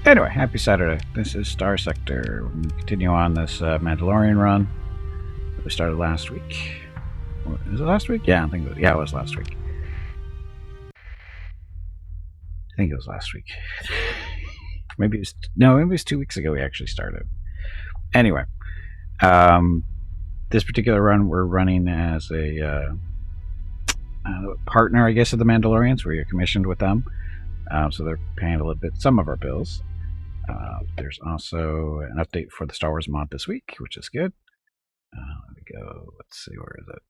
Anyway, happy Saturday. This is Starsector. We continue on this Mandalorian run that we started last week. Was it last week? Yeah, I think it was. Yeah, it was last week. I think it was last week. Maybe it was 2 weeks ago we actually started. Anyway, this particular run we're running as a partner, I guess, of the Mandalorians. We're commissioned with them, so they're paying a little bit some of our bills. There's also an update for the Star Wars mod this week, which is good. Let me go. Let's see, where is it?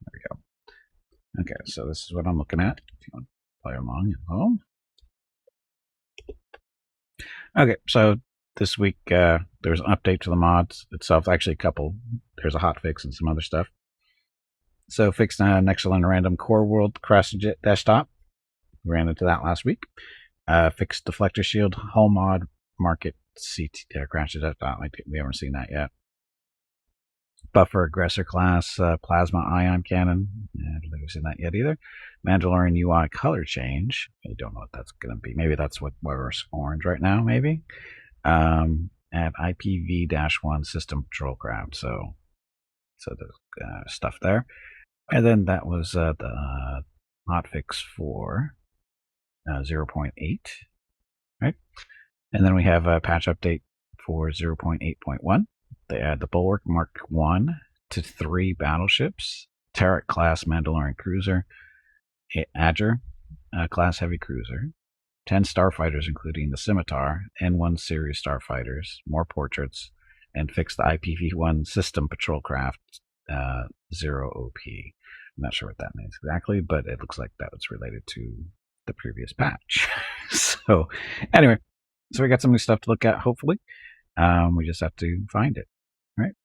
There we go. Okay, so this is what I'm looking at. If you want to play along at home. Okay, so this week there's an update to the mods itself. Actually, a couple. There's a hotfix and some other stuff. So fixed Nexerlin Random Core World Crash Desktop. We ran into that last week. Fixed Deflector Shield Hull Mod Market CT Crash Desktop. We haven't seen that yet. Buffer Aggressor Class Plasma Ion Cannon. I don't think we've seen that yet either. Mandalorian UI Color Change. I don't know what that's going to be. Maybe that's why we're orange right now, maybe. And IPv-1 System Patrol Craft. So the stuff there. And then that was the hotfix for 0.8, right? And then we have a patch update for 0.8.1. They add the Bulwark Mark 1 to 3 battleships, Tarek class Mandalorian Cruiser, Adger class heavy cruiser, 10 starfighters including the Scimitar, N1 series starfighters, more portraits, and fix the IPv-1 System Patrol Craft 0 OP. I'm not sure what that means exactly, but it looks like that was related to the previous patch. So anyway, so we got some new stuff to look at, hopefully. We just have to find it, right?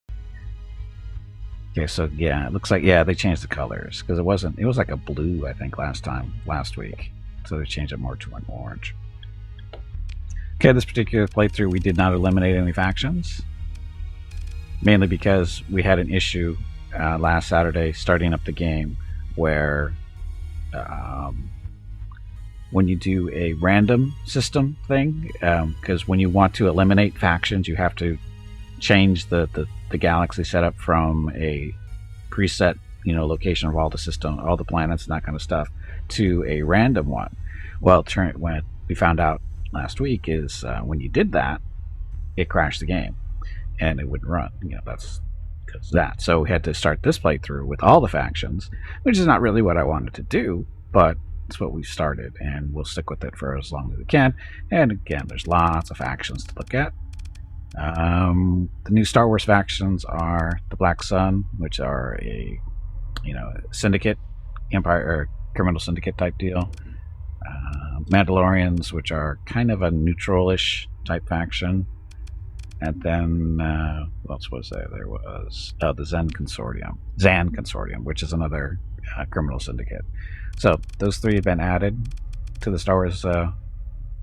Okay, so yeah, it looks like, yeah, they changed the colors, because it was like a blue, I think, last week. So they changed it more to an orange. Okay, this particular playthrough, we did not eliminate any factions, mainly because we had an issue last Saturday starting up the game where when you do a random system thing, because when you want to eliminate factions, you have to change the galaxy setup from a preset, location of all the planets and that kind of stuff, to a random one. Well, what we found out last week is when you did that, it crashed the game and it wouldn't run. That's because of that. So we had to start this playthrough with all the factions, which is not really what I wanted to do, but it's what we started, and we'll stick with it for as long as we can. And again, there's lots of factions to look at. The new Star Wars factions are the Black Sun, which are a syndicate, empire or criminal syndicate type deal. Mandalorians, which are kind of a neutral-ish type faction. And then what else was there? There was the Zan Consortium, which is another criminal syndicate. So those three have been added to the Star Wars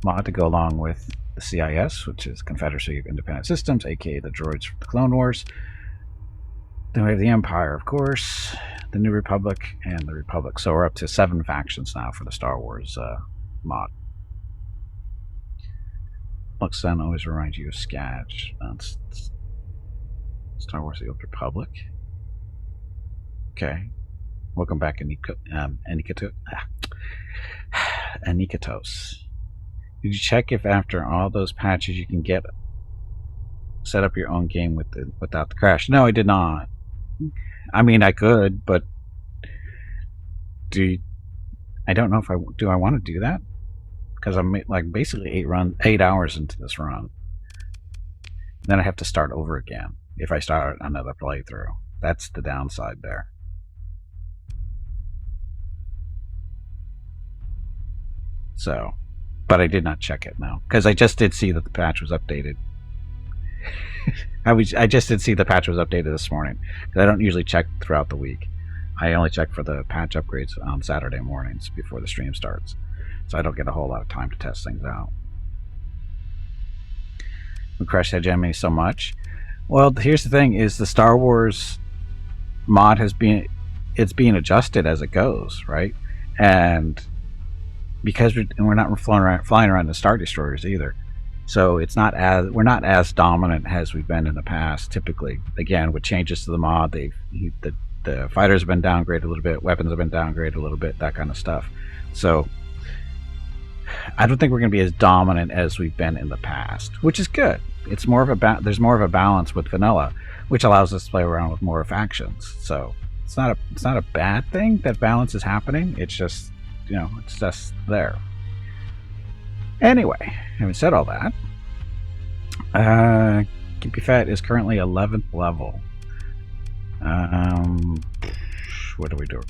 mod to go along with the CIS, which is Confederacy of Independent Systems, aka the droids from the Clone Wars. Then we have the Empire, of course, the New Republic, and the Republic. So we're up to 7 factions now for the Star Wars mod. Lux Sun always reminds you of Skadge. Star Wars: The Old Republic. Okay. Welcome back, Anikatos. Did you check if after all those patches you can set up your own game without the crash? No, I did not. I mean, I could, but I don't know if I want to do that, because I'm like basically 8 hours into this run. Then I have to start over again if I start another playthrough. That's the downside there. So, but I did not check it now, because I just did see that the patch was updated. I just did see the patch was updated this morning, because I don't usually check throughout the week. I only check for the patch upgrades on Saturday mornings before the stream starts, so I don't get a whole lot of time to test things out. We crashed Hedge Enemy so much. Well, here's the thing: is the Star Wars mod it's being adjusted as it goes, right? And because we're not flying around the Star Destroyers either, So it's not as we're not as dominant as we've been in the past. Typically, again, with changes to the mod, the fighters have been downgraded a little bit, weapons have been downgraded a little bit, that kind of stuff. So I don't think we're going to be as dominant as we've been in the past, which is good. It's more of a there's more of a balance with vanilla, which allows us to play around with more factions. So it's not a bad thing that balance is happening. It's just, you know, it's just there. Anyway, having said all that, Gimpy Fett is currently 11th level. What do we do?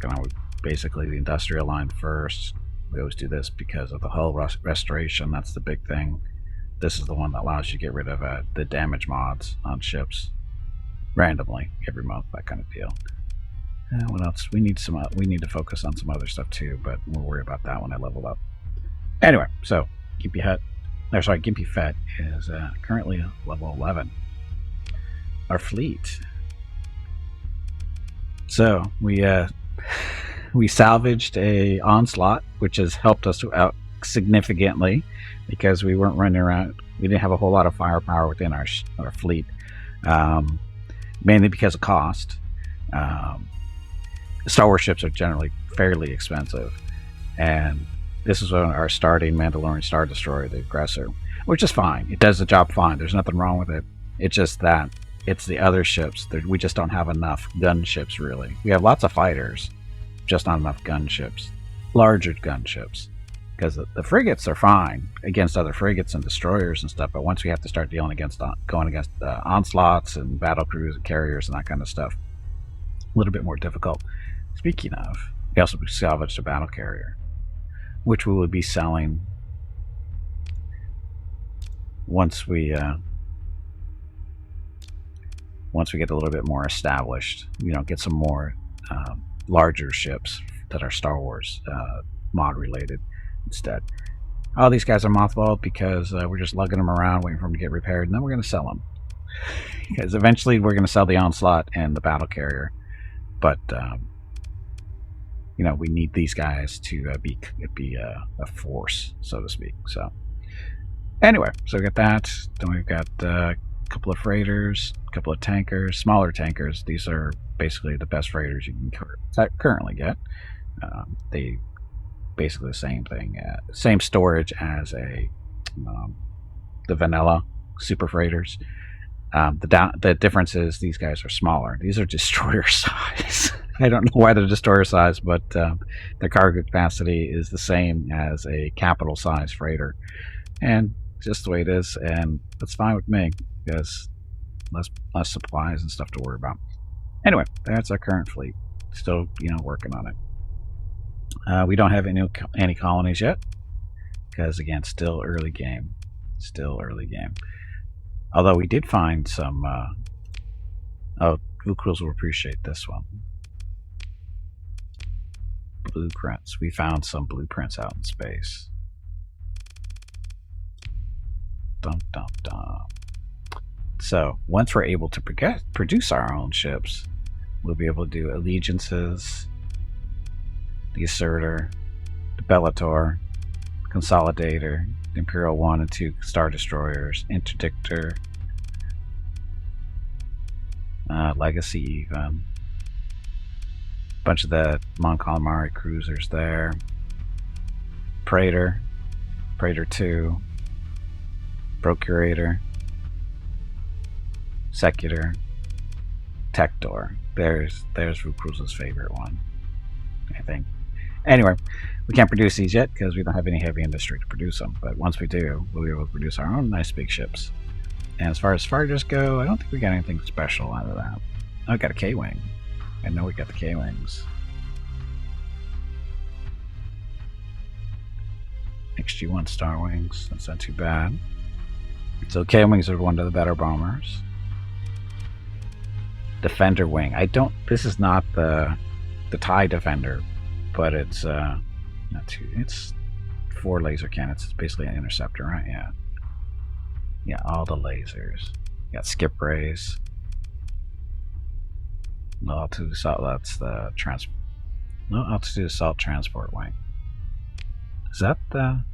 Basically the industrial line first. We always do this because of the hull restoration. That's the big thing. This is the one that allows you to get rid of the damage mods on ships randomly every month, that kind of deal. What else? We need to focus on some other stuff too, but we'll worry about that when I level up. Anyway, so Gimpy Fett is currently level 11. Our fleet. So we salvaged a Onslaught, which has helped us out significantly because we weren't running around. We didn't have a whole lot of firepower within our fleet, mainly because of cost. Star Wars ships are generally fairly expensive, and this is our starting Mandalorian Star Destroyer, the Aggressor, which is fine. It does the job fine. There's nothing wrong with it. It's just that it's the other ships that we just don't have enough gunships, really. We have lots of fighters, just not enough gunships, larger gunships, because the frigates are fine against other frigates and destroyers and stuff, but once we have to start going against onslaughts and battle crews and carriers and that kind of stuff, a little bit more difficult. Speaking of, we also salvaged a battle carrier, which we will be selling once we get a little bit more established. You know, get some more larger ships that are Star Wars mod related instead. All these guys are mothballed because we're just lugging them around waiting for them to get repaired, and then we're going to sell them because eventually we're going to sell the Onslaught and the battle carrier, but you know, we need these guys to be a force, so to speak. So anyway, so we got that. Then we've got a couple of freighters, a couple of tankers, smaller tankers. These are basically the best freighters you can currently get. They basically the same thing, same storage as the vanilla super freighters. The difference is these guys are smaller. These are destroyer size. I don't know why they're destroyer size, but their cargo capacity is the same as a capital size freighter, and just the way it is, and that's fine with me because less supplies and stuff to worry about. Anyway, that's our current fleet. Still, you know, working on it. We don't have any colonies yet because, again, still early game. Although we did find some. Blue Quills will appreciate this one. Blueprints. We found some blueprints out in space. Dum dum dum. So once we're able to produce our own ships, we'll be able to do Allegiances, the Assertor, the Bellator, Consolidator, the Imperial 1 and 2 Star Destroyers, Interdictor, Legacy even, bunch of the Mon Calamari cruisers there, Praetor 2, Procurator, Secutor, Tector. There's Vucruz's favorite one, I think. Anyway, we can't produce these yet because we don't have any heavy industry to produce them, but once we do, we'll be able to produce our own nice big ships. And as far as fighters go, I don't think we got anything special out of that. Oh, I got a K-Wing. I know we got the K-Wings. XG-1 Star Wings, that's not too bad. So K-Wings are one of the better bombers. Defender Wing. This is not the TIE Defender, but it's not too. It's 4 laser cannons. It's basically an interceptor, right? Yeah. Yeah, all the lasers. You got skip rays. Altitude assault. That's the no altitude assault transport wing. Is that the?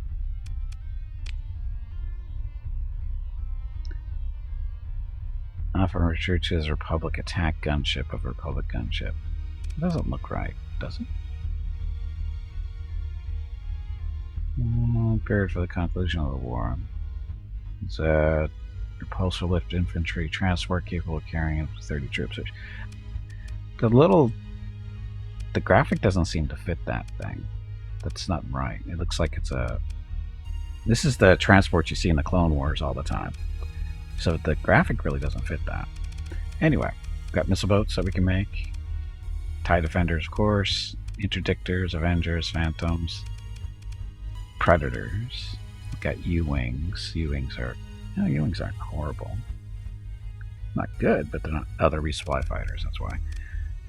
Often referred to as Republic attack gunship of Republic gunship. It doesn't look right, does it? Prepared for the conclusion of the war. It's a repulsor lift infantry transport capable of carrying up to 30 troops. The graphic doesn't seem to fit that thing. That's not right. It looks like it's a... This is the transport you see in the Clone Wars all the time. So the graphic really doesn't fit that. Anyway, got missile boats that we can make. TIE Defenders, of course. Interdictors, Avengers, Phantoms. Predators. We've got U-Wings. U-Wings aren't horrible. Not good, but they're not other resupply fighters, that's why.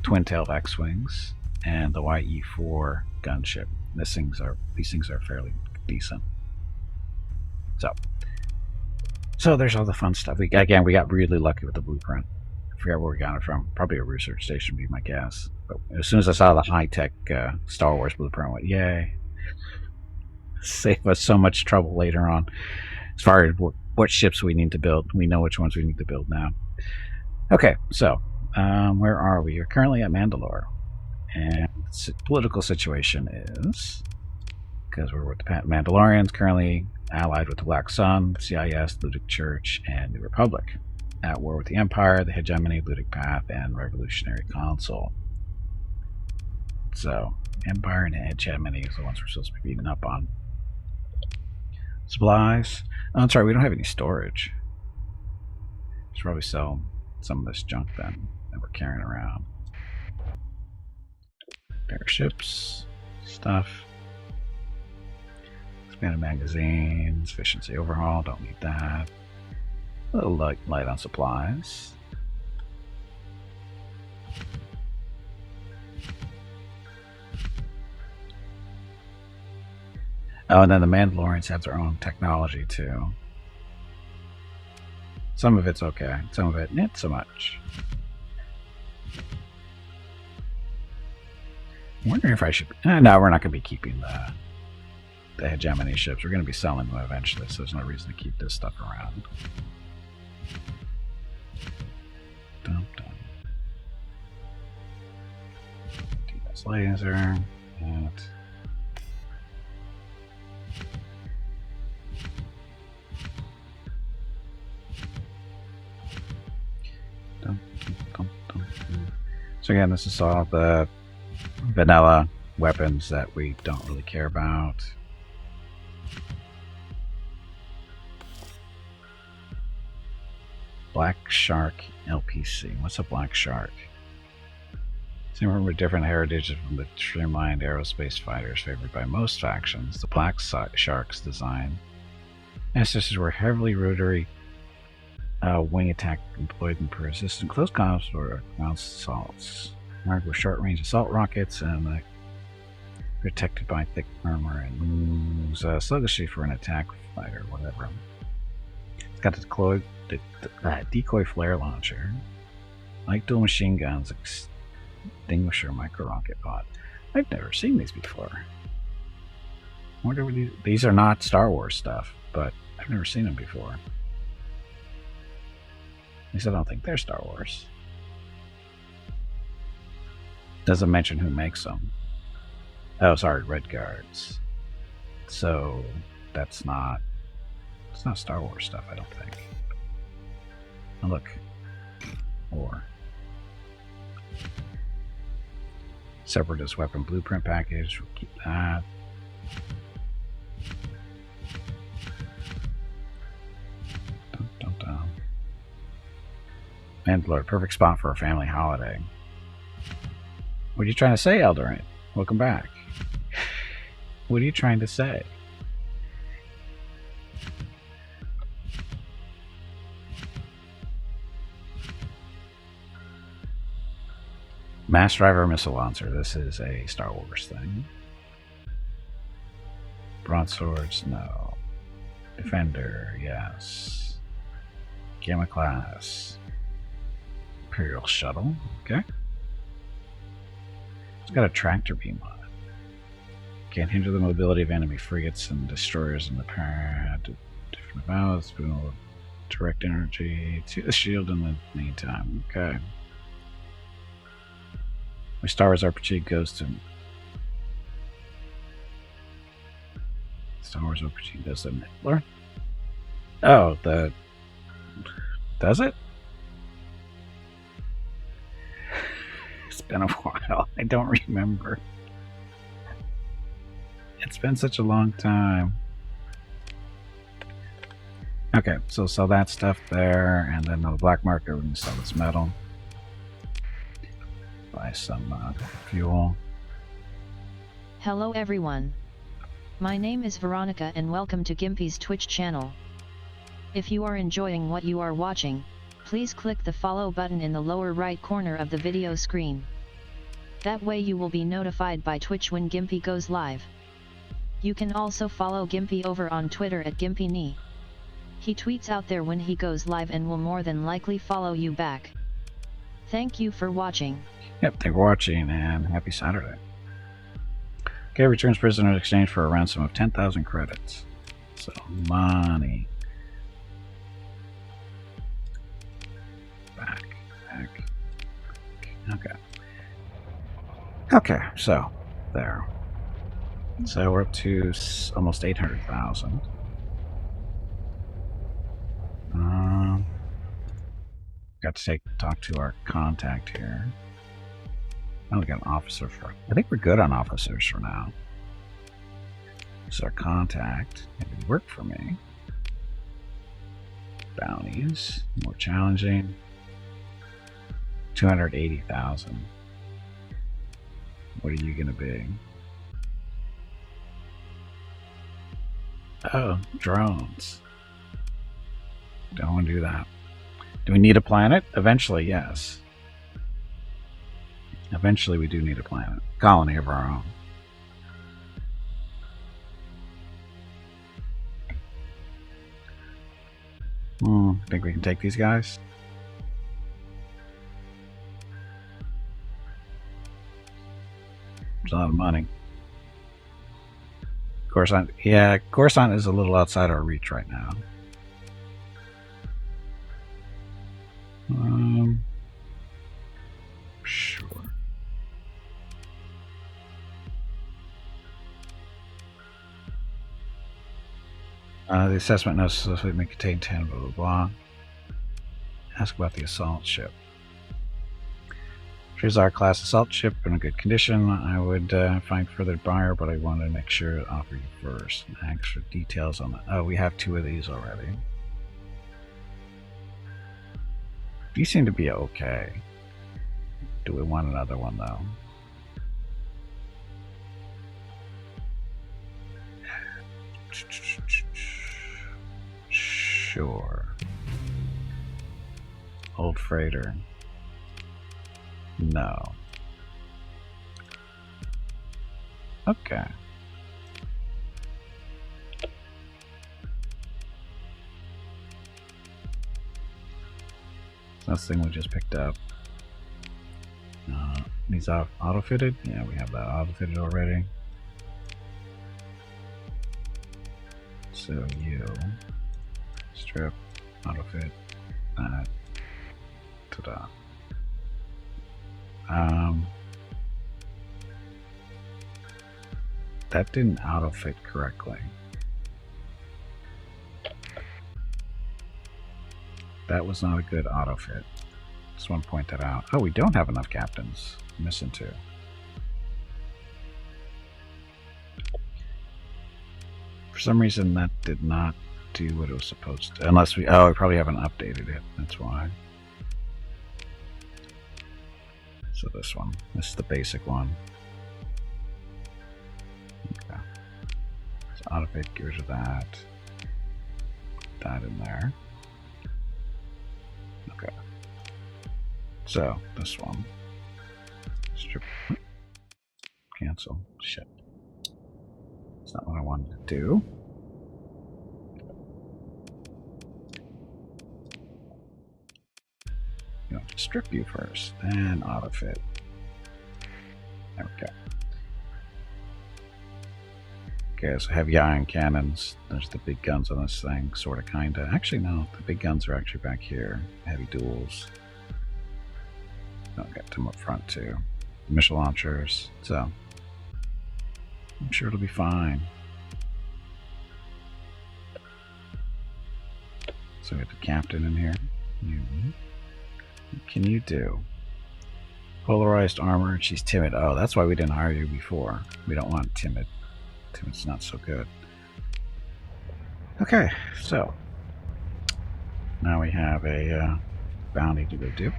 Twin-tailed X-Wings. And the YE-4 gunship. These things are fairly decent. So there's all the fun stuff. We got really lucky with the blueprint. I forget where we got it from. Probably a research station would be my guess. But as soon as I saw the high-tech Star Wars blueprint, I went, yay. Save us so much trouble later on. As far as what ships we need to build. We know which ones we need to build now. Okay, so where are we? We're currently at Mandalore. And the political situation is, because we're with the Mandalorians, currently allied with the Black Sun, CIS, Ludic Church, and the Republic. At war with the Empire, the Hegemony, Ludic Path, and Revolutionary Council. So, Empire and Hegemony is the ones we're supposed to be beating up on. Supplies. Oh, I'm sorry, we don't have any storage. Should probably sell some of this junk then that we're carrying around. Airships, stuff. Expanded magazines, efficiency overhaul, don't need that. A little light on supplies. Oh, and then the Mandalorians have their own technology too. Some of it's okay, some of it not so much. I'm wondering if I should... no, we're not going to be keeping the Hegemony ships. We're going to be selling them eventually, so there's no reason to keep this stuff around. Dum, dum. DS laser. And... Dum, dum, dum, dum. So again, this is all the vanilla weapons that we don't really care about. Black Shark LPC. What's a Black Shark? Similar with different heritages from the streamlined aerospace fighters favored by most factions, the Black Shark's design ancestors were heavily rotary wing attack employed in persistent close combat or ground assaults. Armed with short-range assault rockets and protected by thick armor and moves sluggishly for an attack fighter, whatever. It's got the decoy flare launcher, light dual machine guns, extinguisher, micro rocket pod. I've never seen these before. I wonder what these are not Star Wars stuff, but I've never seen them before. At least I don't think they're Star Wars. Doesn't mention who makes them. Oh, sorry, Red Guards. So it's not Star Wars stuff, I don't think. Oh, look. Or Separatist weapon blueprint package. We'll keep that. Dun, dun, dun. Mandalore, perfect spot for a family holiday. What are you trying to say, Eldorin? Welcome back. What are you trying to say? Mass Driver Missile Launcher. This is a Star Wars thing. Broadswords, no. Defender, yes. Gamma Class. Imperial Shuttle, okay. It's got a tractor beam on it. Can't hinder the mobility of enemy frigates and destroyers in the different valves. Direct energy to the shield in the meantime. Okay. My Star Wars RPG goes to... Star Wars RPG does the Midler? Oh, the... Does it? It's been a while. I don't remember. It's been such a long time. Okay, so sell that stuff there, and then on the black market we can sell this metal. Buy some fuel. Hello everyone. My name is Veronica and welcome to Gimpy's Twitch channel. If you are enjoying what you are watching, please click the follow button in the lower right corner of the video screen. That way you will be notified by Twitch when Gimpy goes live. You can also follow Gimpy over on Twitter at GimpyKnee. He tweets out there when he goes live and will more than likely follow you back. Thank you for watching. Yep, thank you for watching and happy Saturday. Okay, returns prisoner in exchange for a ransom of 10,000 credits. So, money. Back. Okay. Okay, so, there. So we're up to almost 800,000. Got to talk to our contact here. I only got an officer for... I think we're good on officers for now. This is our contact. Maybe work for me. Bounties. More challenging. 280,000. What are you going to be? Oh, drones. Don't want to do that. Do we need a planet? Eventually, yes. Eventually we do need a planet. Colony of our own. Think we can take these guys? It's a lot of money. Coruscant, yeah, Coruscant is a little outside our reach right now. Sure. The assessment notes may contain 10 blah blah blah. Ask about the assault ship. Here's our class assault ship in a good condition. I would find further buyer, but I want to make sure to offer you first. Extra details on that. Oh, we have 2 of these already. These seem to be okay. Do we want another one though? Sure. Old freighter. No. Okay. That's the thing we just picked up. These auto-fitted? Yeah, we have that auto-fitted already. So you strip, auto-fit, that, ta-da. That didn't auto-fit correctly. That was not a good auto-fit. Just want to point that out. Oh, we don't have enough captains. I'm missing 2. For some reason, that did not do what it was supposed to. Unless we... Oh, we probably haven't updated it. That's why. So this one. This is the basic one. Okay. So auto-fit, get rid of that. Put that in there. Okay. So, this one. Strip. Cancel. Shit. That's not what I wanted to do. You know, strip you first, then auto fit. There we go. Okay, so heavy ion cannons. There's the big guns on this thing, sort of, kind of. Actually, no, the big guns are actually back here. Heavy duels. I'll get them up front too. Missile launchers. So I'm sure it'll be fine. So we have the captain in here. What can you do? Polarized armor. She's timid. Oh, that's why we didn't hire you before. We don't want timid. Timid's not so good. Okay, so now we have a bounty to go do.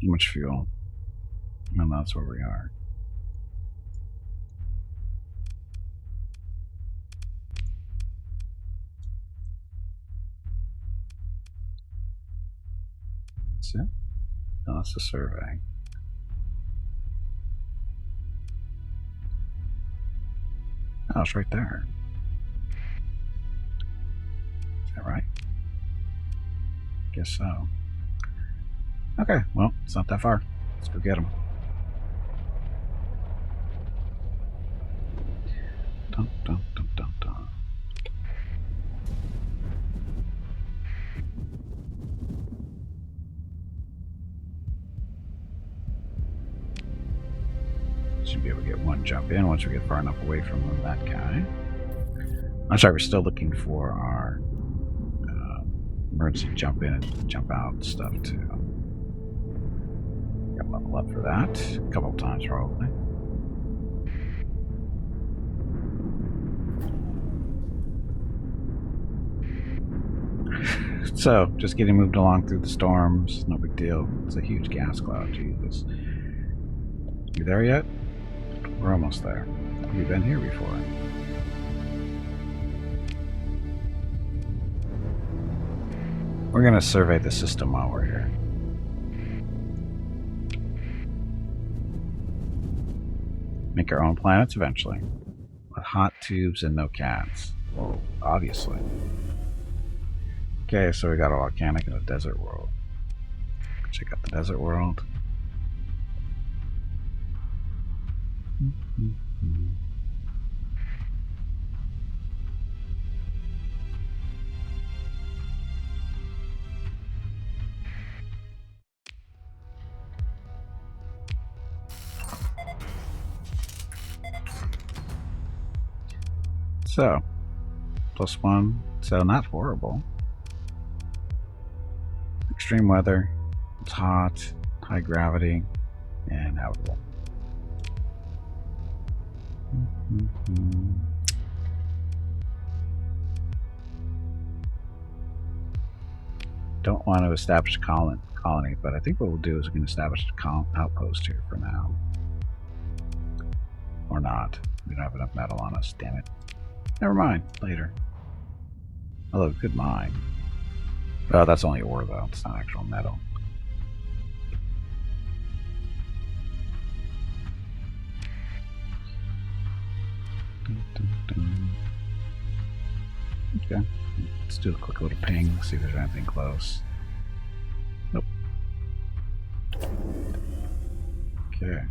How much fuel? And that's where we are. That's it. No, that's the survey. Oh, it's right there. Is that right? Guess so. Okay, well, it's not that far. Let's go get them. Dun, dun, dun, dun, dun. Should be able to get one jump in once we get far enough away from that guy. I'm sorry, we're still looking for our emergency jump in and jump out stuff too. Got level up for that a couple of times probably. So, just getting moved along through the storms, no big deal. It's a huge gas cloud, Jesus. You there yet? We're almost there. Have you been here before? We're going to survey the system while we're here. Make our own planets eventually. With hot tubes and no cats. Well, obviously. Okay, so we got a volcanic in a desert world. Check out the desert world. So, +1, so not horrible. Extreme weather, it's hot, high gravity, and habitable. Don't want to establish a colony, but I think what we'll do is we can establish an outpost here for now. Or not. We don't have enough metal on us, damn it. Never mind, later. Although, good mine. Oh, that's only ore though, it's not actual metal. Okay, let's do a quick little ping, see if there's anything close. Nope. Okay.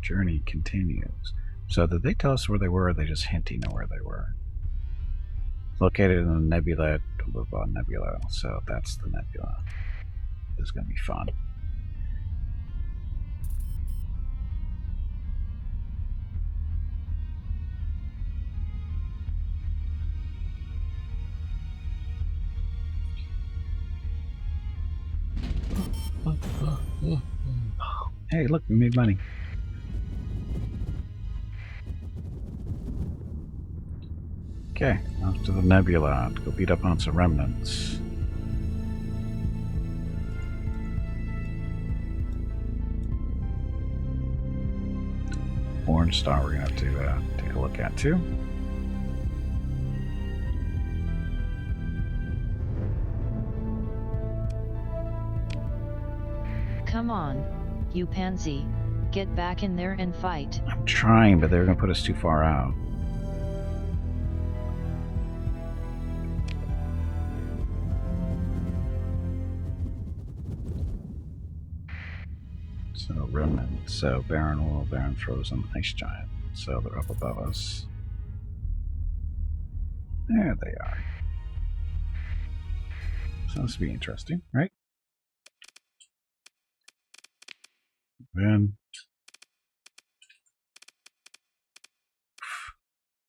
Journey continues. So did they tell us where they were, or are they just hinting at where they were? Located in the nebula, nebula, so that's the nebula. This is going to be fun. Hey, look, we made money. Okay, off to the nebula to go beat up on some remnants. Orange star we're going to have to take a look at too. Come on, you pansy. Get back in there and fight. I'm trying, but they're going to put us too far out. So remnant. So Baron Wool, Baron Frozen, Ice Giant. So they're up above us. There they are. So this will be interesting, right? Then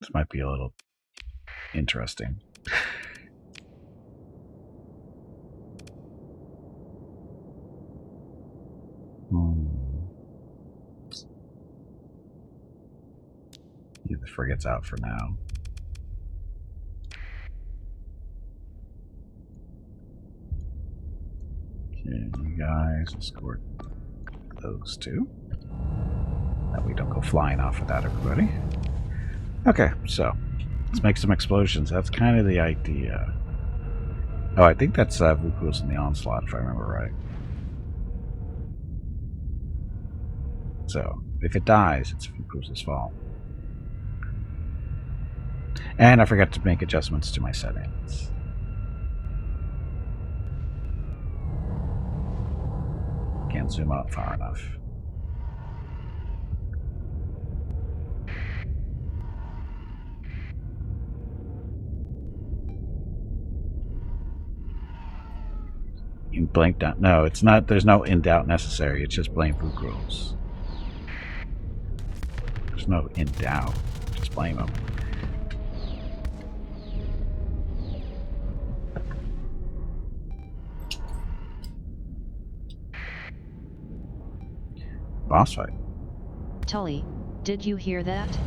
this might be a little interesting. Yeah, the frigate's out for now. Okay, you guys escort those two. That we don't go flying off without everybody. Okay, so let's make some explosions. That's kind of the idea. Oh, I think that's Vuku's in the onslaught, if I remember right. So if it dies, it's Vuku's fault. And I forgot to make adjustments to my settings. Can't zoom out far enough. You blanked out. No, it's not. There's no in doubt necessary. It's just blame Vuku's. There's no in doubt. Just blame them. Boss fight. Tully, did you hear that?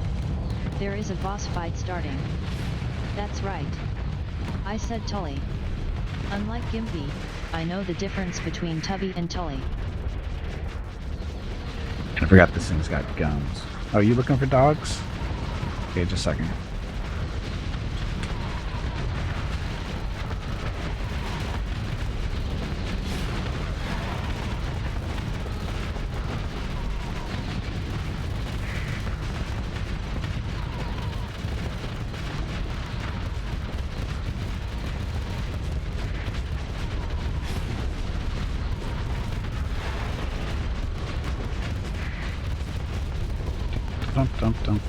There is a boss fight starting. That's right. I said Tully. Unlike Gimpy, I know the difference between Tubby and Tully. I forgot this thing's got guns. Oh, you looking for dogs? Okay, just a second.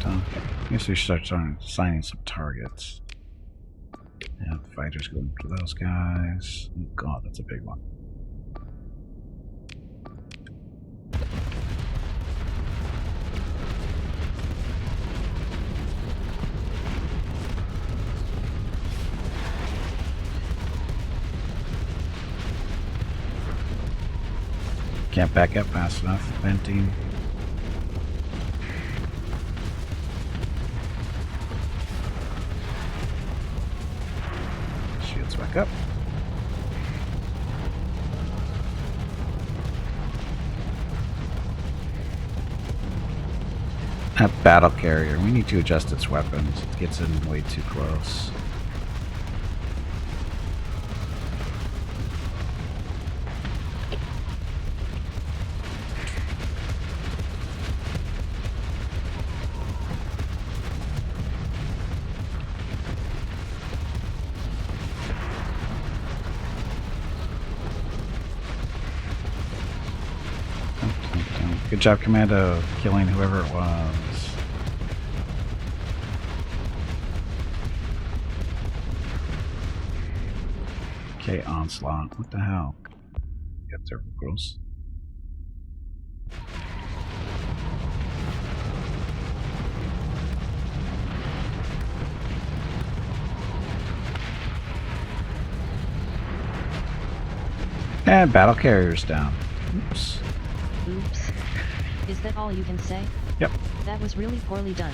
I guess we should start assigning some targets. Yeah, the fighters going for those guys. Oh god, that's a big one. Can't back up fast enough. Venting. Back up. That battle carrier, we need to adjust its weapons. It gets in way too close. Good job, Commando, killing whoever it was. Okay, Onslaught. What the hell? Got several girls. And battle carriers down. Oops. Oops. Is that all you can say? Yep. That was really poorly done.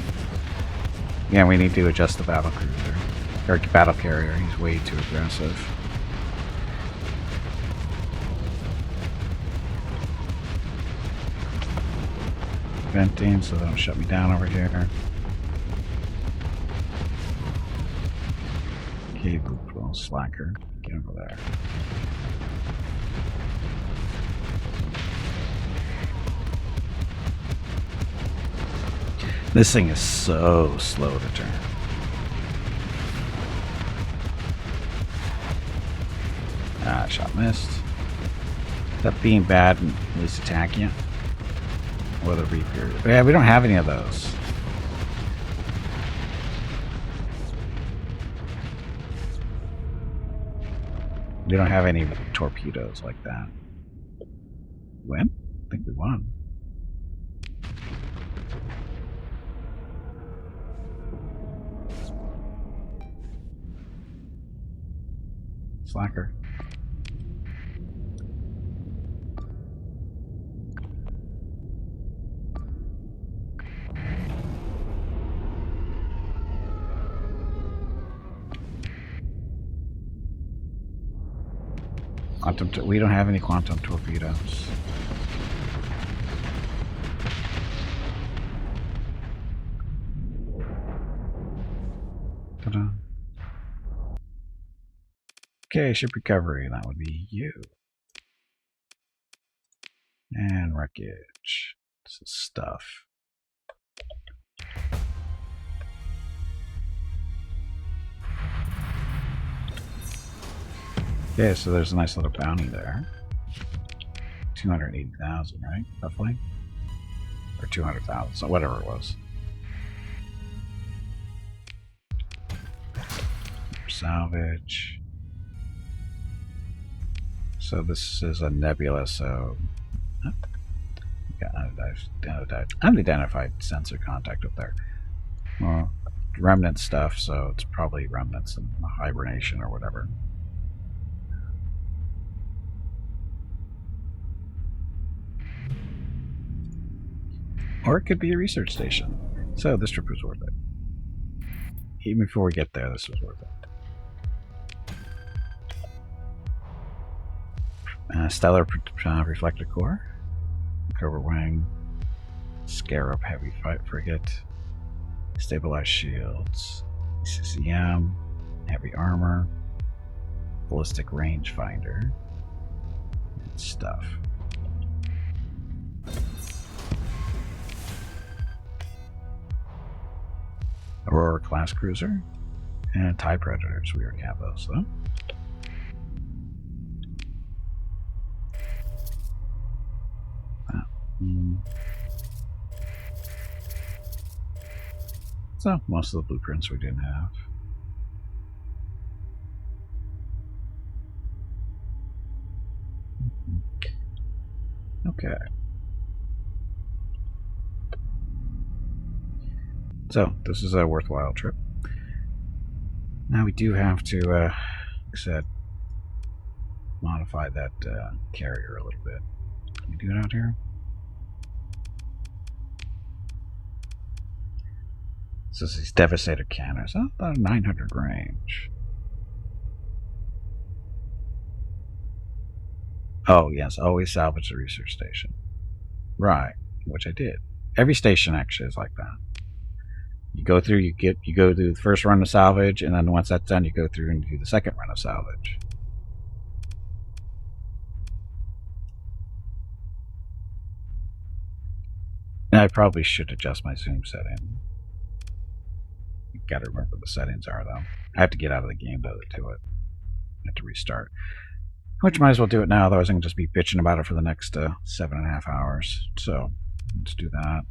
Yeah, we need to adjust the battle cruiser. Or battle carrier. He's way too aggressive. Venting so they don't shut me down over here. Okay, little slacker. Get over there. This thing is so slow to turn. Ah, shot missed. That being bad and at least attack you. Weather Reaper. Yeah, we don't have any of those. We don't have any torpedoes like that. Win? I think we won. Slacker. We don't have any quantum torpedoes. Ta-da. Okay, ship recovery. That would be you. And wreckage. This is stuff. Okay, so there's a nice little bounty there. 280,000, right? Roughly? Or 200,000, so whatever it was. Salvage. So this is a nebula, so... unidentified sensor contact up there. Well, remnant stuff, so it's probably remnants in hibernation or whatever. Or it could be a research station. So this trip was worth it. Even before we get there, this was worth it. Stellar Reflector Core. Cobra Wing. Scarab Heavy Fight Frigate. Stabilized Shields. CCM. Heavy Armor. Ballistic Rangefinder. And stuff. Aurora class cruiser and TIE Predators. We already have those though. So most of the blueprints we didn't have. Okay. So this is a worthwhile trip. Now we do have to, like I said, modify that carrier a little bit. Can we do it out here? So this is Devastator cannons. Oh, about 900 range. Oh yes, always salvage the research station. Right, which I did. Every station actually is like that. You go through, you go through the first run of salvage, and then once that's done, you go through and do the second run of salvage. And I probably should adjust my zoom setting. You gotta remember what the settings are, though. I have to get out of the game to do it. I have to restart. Which might as well do it now, otherwise I can just be bitching about it for the next 7.5 hours. So, let's do that.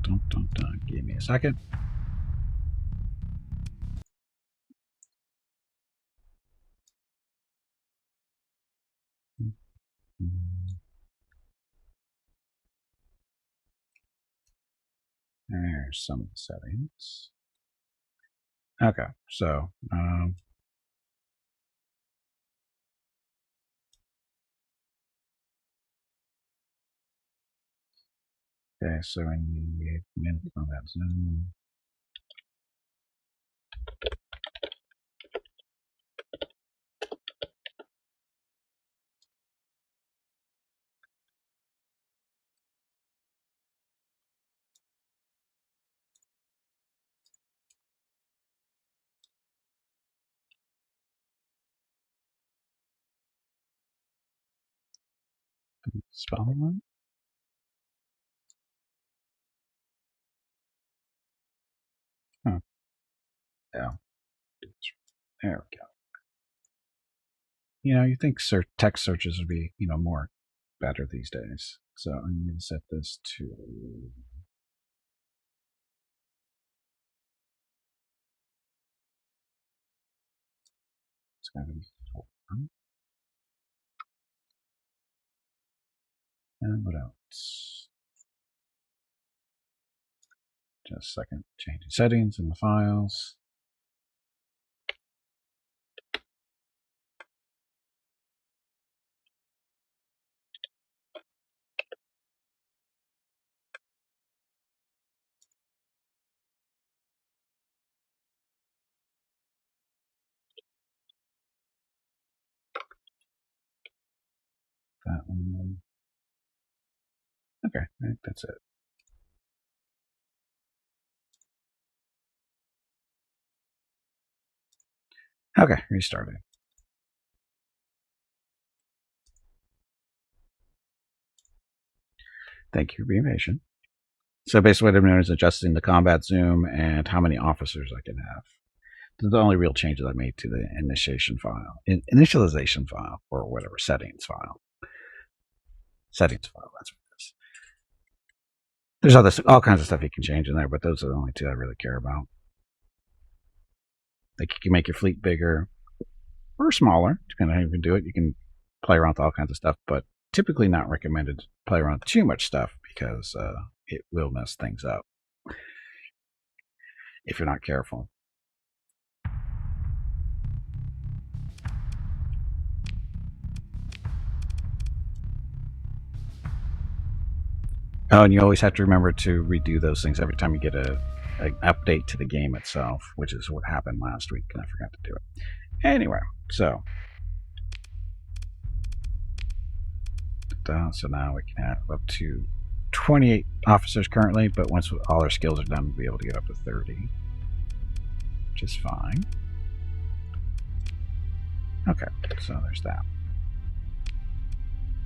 Dun, dun, dun. Give me a second. There's some of the settings. Okay, so okay, so I need minute combat zone. Spell one. Huh. Yeah. There we go. You think text searches would be, more better these days. So I'm going to set this to... It's going to be... And what else? Just a second. Changing settings in the files. That one. Okay, I think that's it. Okay, restarting. Thank you for being patient. So basically what I'm doing is adjusting the combat zoom and how many officers I can have. These are the only real changes I made to the initialization file, or whatever, settings file. Settings file, that's what it is. There's all kinds of stuff you can change in there, but those are the only two I really care about. Like you can make your fleet bigger or smaller, depending on how you can do it. You can play around with all kinds of stuff, but typically not recommended to play around with too much stuff because it will mess things up if you're not careful. Oh, and you always have to remember to redo those things every time you get an update to the game itself, which is what happened last week, and I forgot to do it. Anyway, so now we can have up to 28 officers currently, but once all our skills are done, we'll be able to get up to 30, which is fine. Okay, so there's that.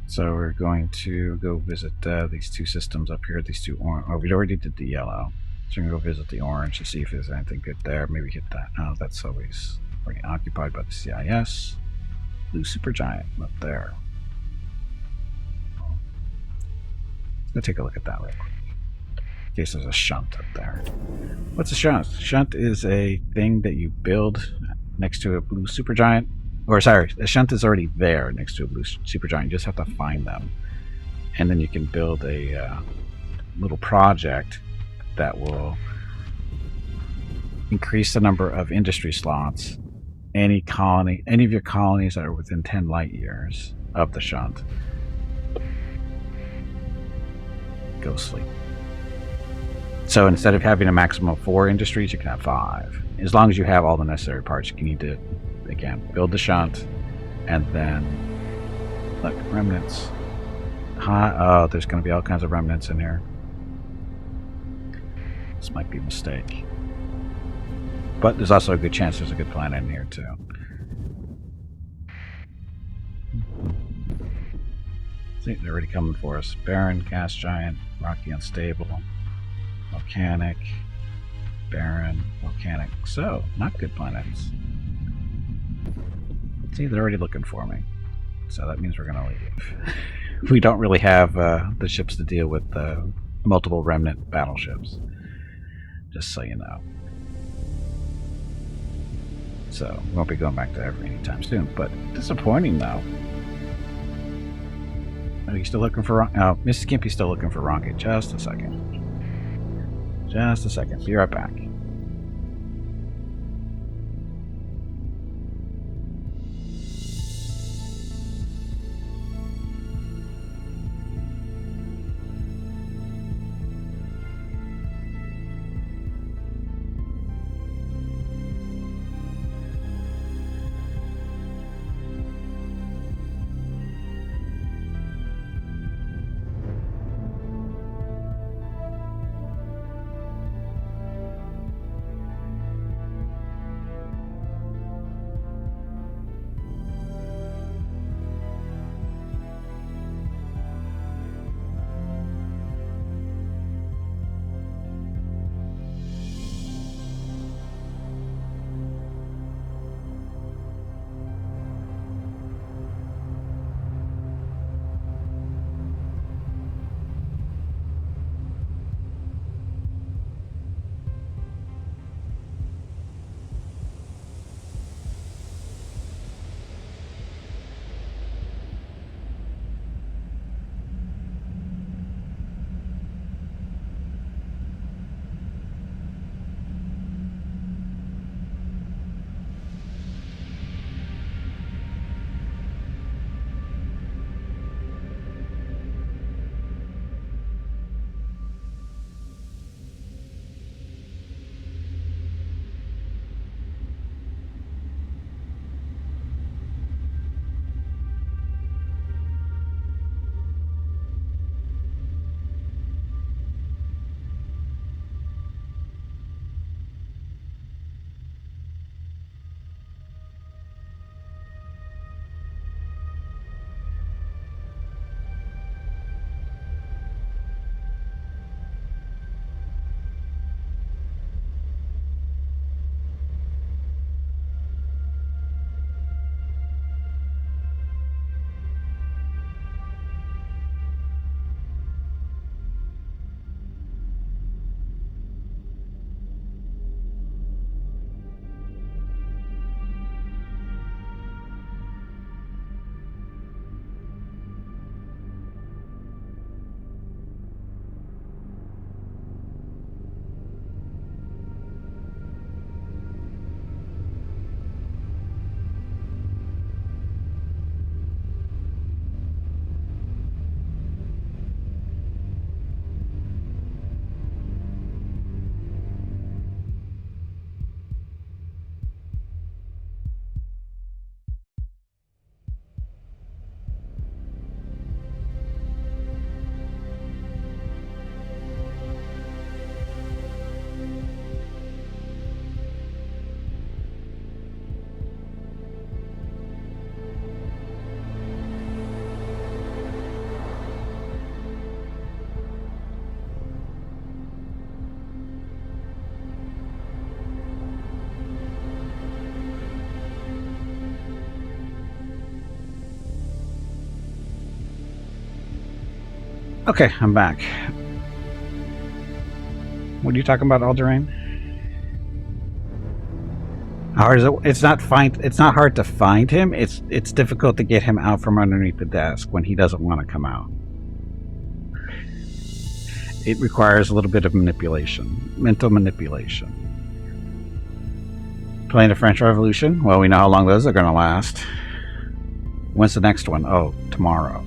So we're going to go visit these two systems up here, these two orange. Oh, we already did the yellow. So we're going to go visit the orange to see if there's anything good there. Maybe hit that. Oh, that's always already occupied by the CIS. Blue supergiant up there. Let's take a look at that real quick. In case there's a shunt up there. What's a shunt? Shunt is a thing that you build next to a blue supergiant. Or sorry, a shunt is already there next to a blue supergiant. You just have to find them. And then you can build a little project that will increase the number of industry slots. Any of your colonies that are within 10 light years of the shunt. Go sleep. So instead of having a maximum of 4 industries, you can have 5. As long as you have all the necessary parts, you need to, again, build the shunt, and then look, remnants. Oh, there's going to be all kinds of remnants in here. This might be a mistake. But there's also a good chance there's a good planet in here, too. See, they're already coming for us. Barren, gas giant, rocky, unstable, volcanic, barren, volcanic. So, not good planets. See, they're already looking for me. So that means we're going to leave. We don't really have the ships to deal with multiple remnant battleships. Just so you know. So, we won't be going back to Every anytime soon. But disappointing, though. Are you still looking for... Oh, Mrs. Gimpy's still looking for Rocket. Just a second. Just a second. Be right back. Okay, I'm back. What are you talking about, Alderain? Hard is it? It's not hard to find him. It's difficult to get him out from underneath the desk when he doesn't want to come out. It requires a little bit of manipulation, mental manipulation. Playing the French Revolution? Well, we know how long those are going to last. When's the next one? Oh, tomorrow.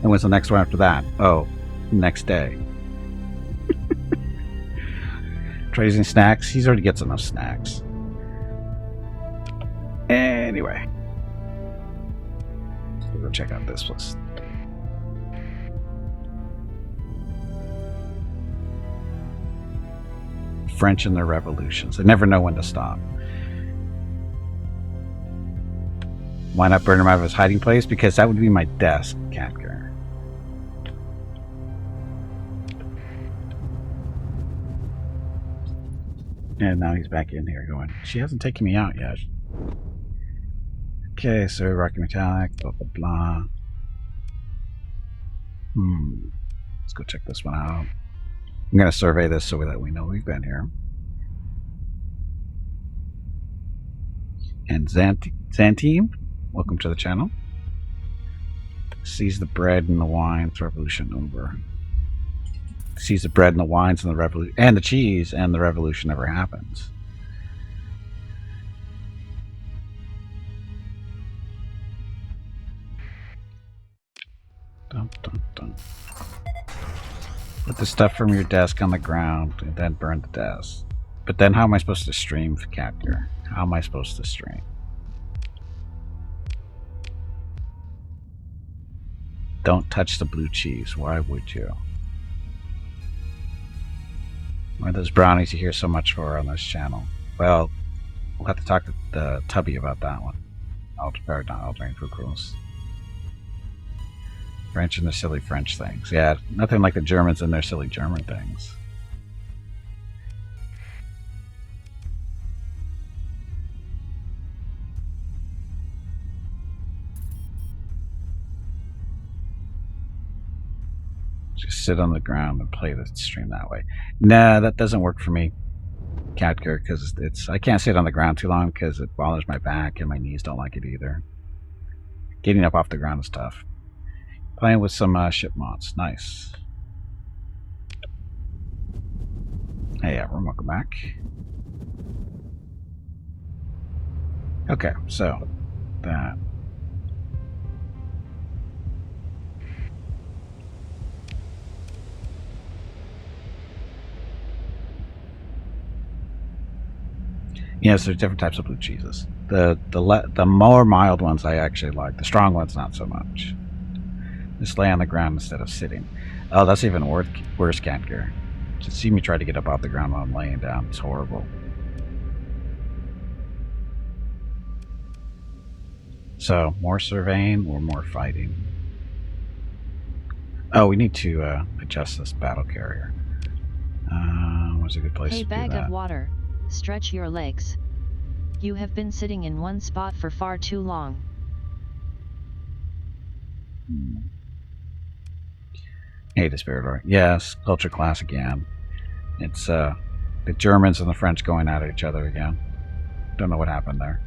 And when's the next one after that? Oh, next day. Trading snacks? He already gets enough snacks. Anyway. We'll go check out this list. French and their revolutions. They never know when to stop. Why not burn him out of his hiding place? Because that would be my desk, Catger. And now he's back in here going, she hasn't taken me out yet. Okay, so Rocky Metallic, blah, blah, blah. Let's go check this one out. I'm going to survey this so that we know we've been here. And Xantine, welcome to the channel. Sees the bread and the wines, revolution over. Sees the bread and the wines and the revolution, and the cheese, and the revolution never happens. Dun, dun, dun. Put the stuff from your desk on the ground and then burn the desk. But then how am I supposed to stream, Catger? How am I supposed to stream? Don't touch the blue cheese. Why would you? Why are those brownies you hear so much for on this channel? Well, we'll have to talk to Tubby about that one. Altering food rules. French and their silly French things. Yeah, nothing like the Germans and their silly German things. Just sit on the ground and play the stream that way. Nah, that doesn't work for me, Catger, because I can't sit on the ground too long because it bothers my back and my knees don't like it either. Getting up off the ground is tough. Playing with some ship mods. Nice. Hey, everyone, welcome back. Okay, so that. Yes, there's different types of blue cheeses. The more mild ones I actually like. The strong ones not so much. Just lay on the ground instead of sitting. Oh, that's even worse, Catger. Just see me try to get up off the ground while I'm laying down. It's horrible. So, more surveying or more fighting? Oh, we need to adjust this battle carrier. What's a good place to do that? Hey, bag of water. Stretch your legs. You have been sitting in one spot for far too long. Hey, Desperator. Yes, culture class again. It's the Germans and the French going at each other again. Don't know what happened there.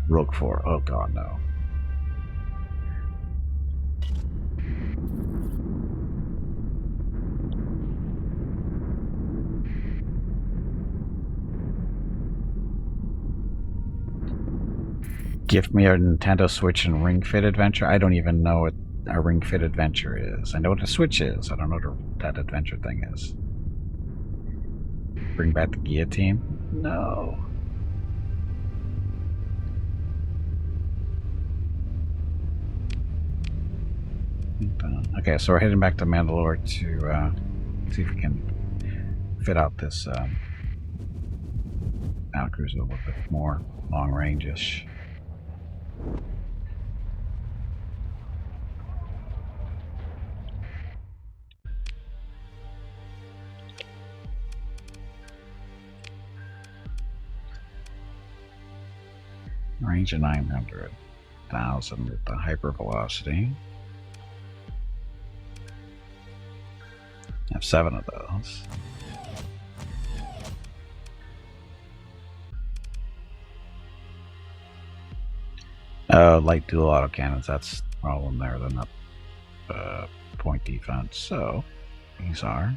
Rogue 4. Oh god, no. Gift me a Nintendo Switch and Ring Fit Adventure. I don't even know what a Ring Fit Adventure is. I know what a Switch is. I don't know what that adventure thing is. Bring back the guillotine? No. Okay, so we're heading back to Mandalore to see if we can fit out this Cruiser a little bit more long range-ish. Range of 900,000 with the hyper velocity. I have 7 of those. Light dual autocannons, that's the problem there. They're not point defense, so these are.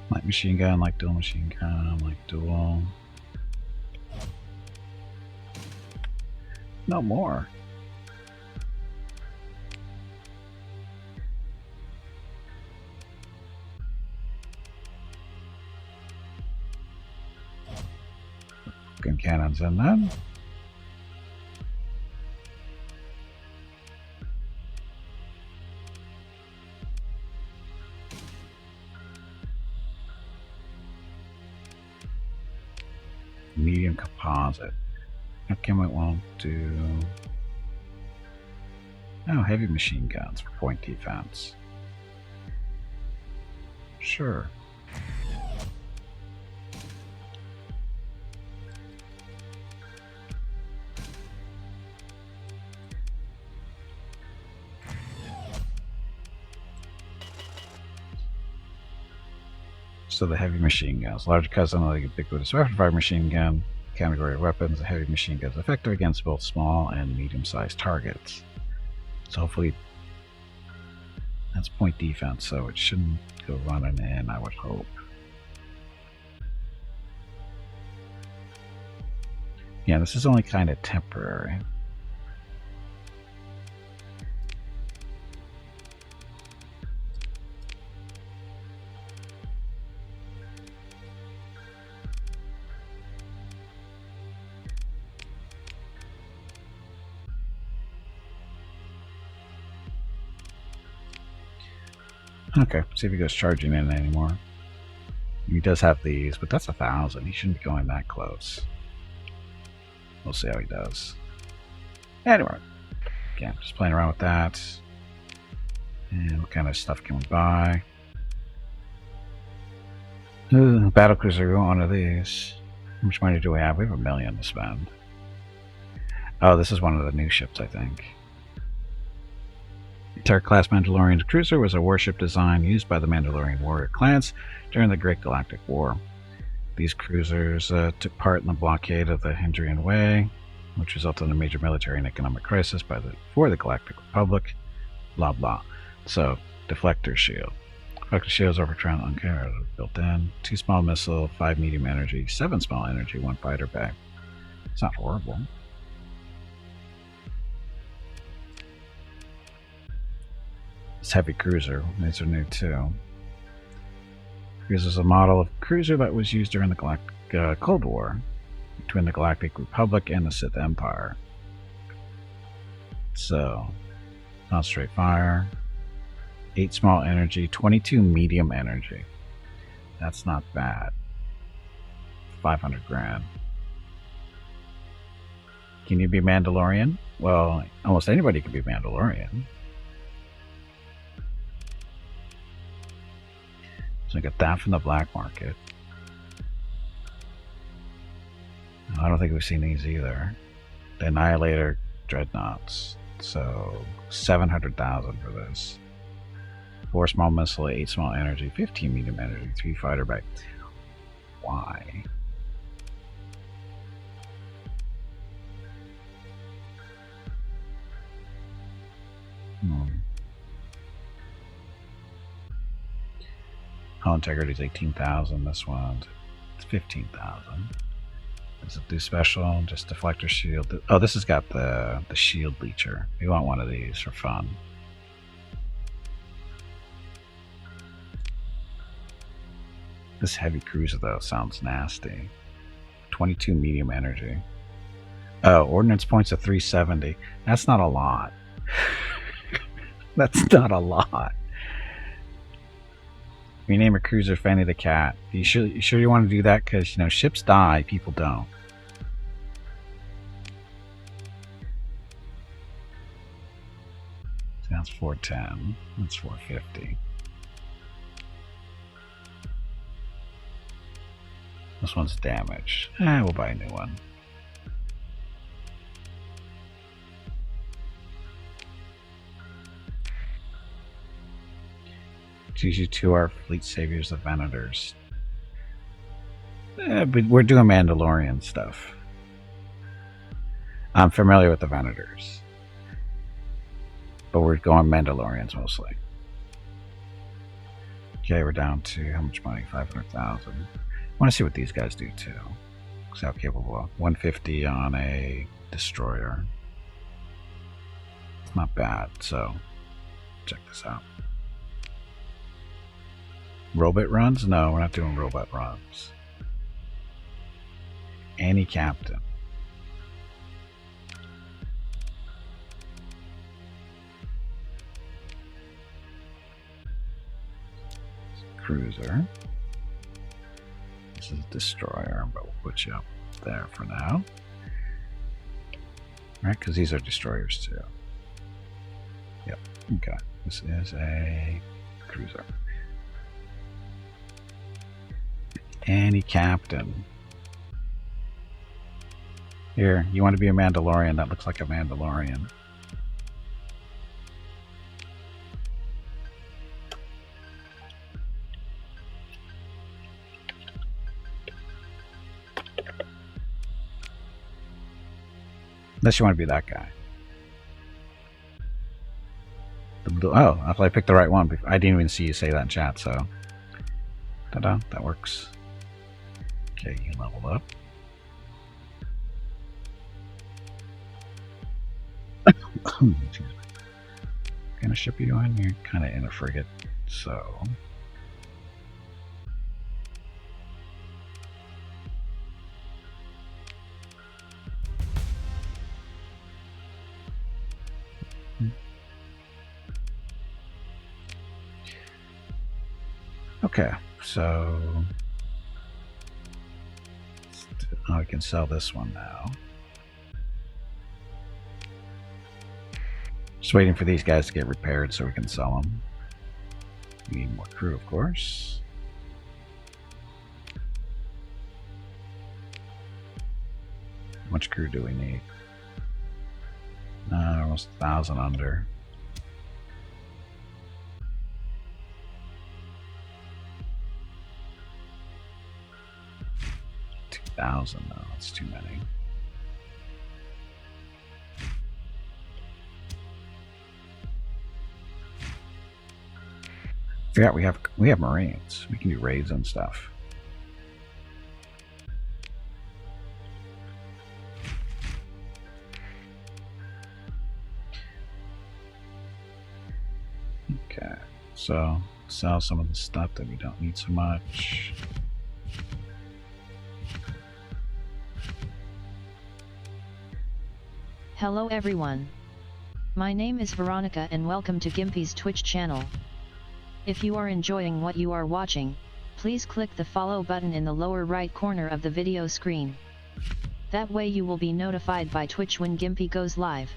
Light machine gun, like dual machine gun, like dual. No more. Fucking cannons in then. Medium composite. Okay, might want to do. Oh, heavy machine guns for point defense. Sure. So the heavy machine guns, large cousin of the ubiquitous rapid fire machine gun category of weapons. The heavy machine gun is effective against both small and medium-sized targets. So hopefully that's point defense, so it shouldn't go running in, I would hope. Yeah, this is only kind of temporary. Okay, see if he goes charging in anymore. He does have these, but that's 1,000. He shouldn't be going that close. We'll see how he does. Anyway, again, just playing around with that. And what kind of stuff can we buy? Ooh, battlecruiser, one of these. How much money do we have? We have $1 million to spend. Oh, this is one of the new ships, I think. Class Mandalorian Cruiser was a warship design used by the Mandalorian warrior clans during the Great Galactic War. These cruisers took part in the blockade of the Hindrian Way, which resulted in a major military and economic crisis for the Galactic Republic. Blah blah. So, deflector shield. Deflector shields overturned on camera, built in. 2 small missile, 5 medium energy, 7 small energy, 1 fighter bay. It's not horrible. This heavy cruiser, these are new too. Cruiser is a model of cruiser that was used during the Galactic Cold War between the Galactic Republic and the Sith Empire. So, concentrate fire, 8 small energy, 22 medium energy. That's not bad. 500 grand. Can you be Mandalorian? Well, almost anybody can be Mandalorian. So I got that from the black market. I don't think we've seen these either. The Annihilator Dreadnoughts. So 700,000 for this. 4 small missile, 8 small energy, 15 medium energy, 3 fighter bay. Why? Hull integrity is 18,000. This one's 15,000. Does it do special? Just deflector shield. Oh, this has got the shield leecher. We want one of these for fun. This heavy cruiser though sounds nasty. 22 medium energy. Oh, ordnance points of 370. That's not a lot. That's not a lot. You name a cruiser Fanny the Cat. You sure you want to do that? Because, you know, ships die, people don't. 410. That's 450. This one's damaged. We'll buy a new one. GG2 are fleet saviors of Venators. But we're doing Mandalorian stuff. I'm familiar with the Venators, but we're going Mandalorians mostly. Okay, we're down to how much money? 500,000. I want to see what these guys do too. See how capable. 150 on a destroyer. It's not bad. So check this out. Robot runs? No, we're not doing robot runs. Any captain. Cruiser. This is a destroyer, but we'll put you up there for now. Right, because these are destroyers too. Yep. Okay. This is a cruiser. Any captain. Here, you want to be a Mandalorian that looks like a Mandalorian. Unless you want to be that guy. The blue, oh, I thought I picked the right one. I didn't even see you say that in chat, so. Ta-da, that works. Okay, you leveled up. What kind of ship are you on? You're kind of in a frigate, so. Okay, so I can sell this one now. Just waiting for these guys to get repaired so we can sell them. We need more crew, of course. How much crew do we need? Almost 1,000 under. No, that's too many. Forgot we have Marines. We can do raids and stuff. Okay, so sell some of the stuff that we don't need so much. Hello everyone. My name is Veronica and welcome to Gimpy's Twitch channel. If you are enjoying what you are watching, please click the follow button in the lower right corner of the video screen. That way you will be notified by Twitch when Gimpy goes live.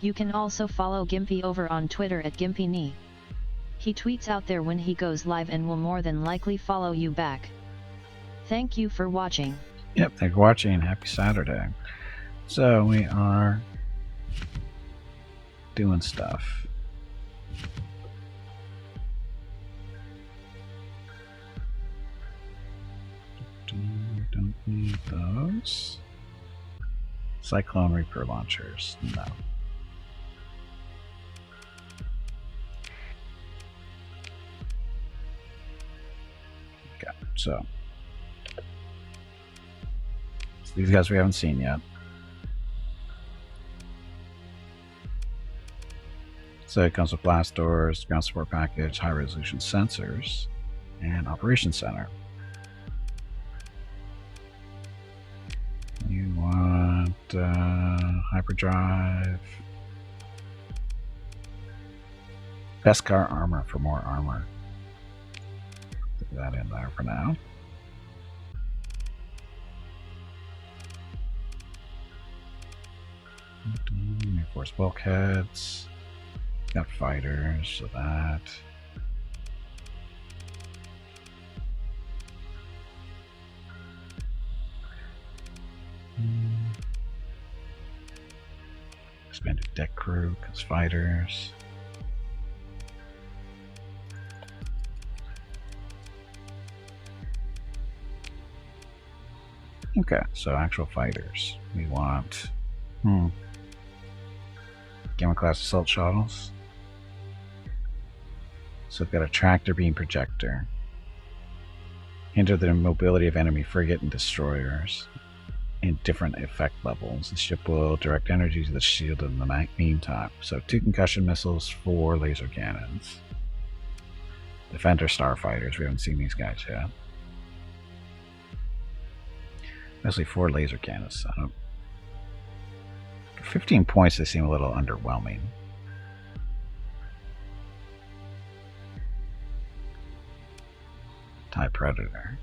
You can also follow Gimpy over on Twitter at GimpyKnee. He tweets out there when he goes live and will more than likely follow you back. Thank you for watching. Yep, thanks for watching. Happy Saturday. So we are doing stuff. Don't need those. Cyclone Reaper launchers. No. Okay, so these guys we haven't seen yet. So it comes with blast doors, ground support package, high resolution sensors, and operations center. You want hyperdrive, Beskar armor for more armor. Put that in there for now. Reinforced bulkheads. Got fighters, so that. Expanded deck crew, because fighters. Okay, so actual fighters. We want Gamma class assault shuttles. So we've got a tractor beam projector. Hinder the mobility of enemy frigate and destroyers in different effect levels. The ship will direct energy to the shield in the meantime. So 2 concussion missiles, 4 laser cannons. Defender starfighters. We haven't seen these guys yet. Mostly 4 laser cannons. I don't... For 15 points, they seem a little underwhelming. TIE Predator.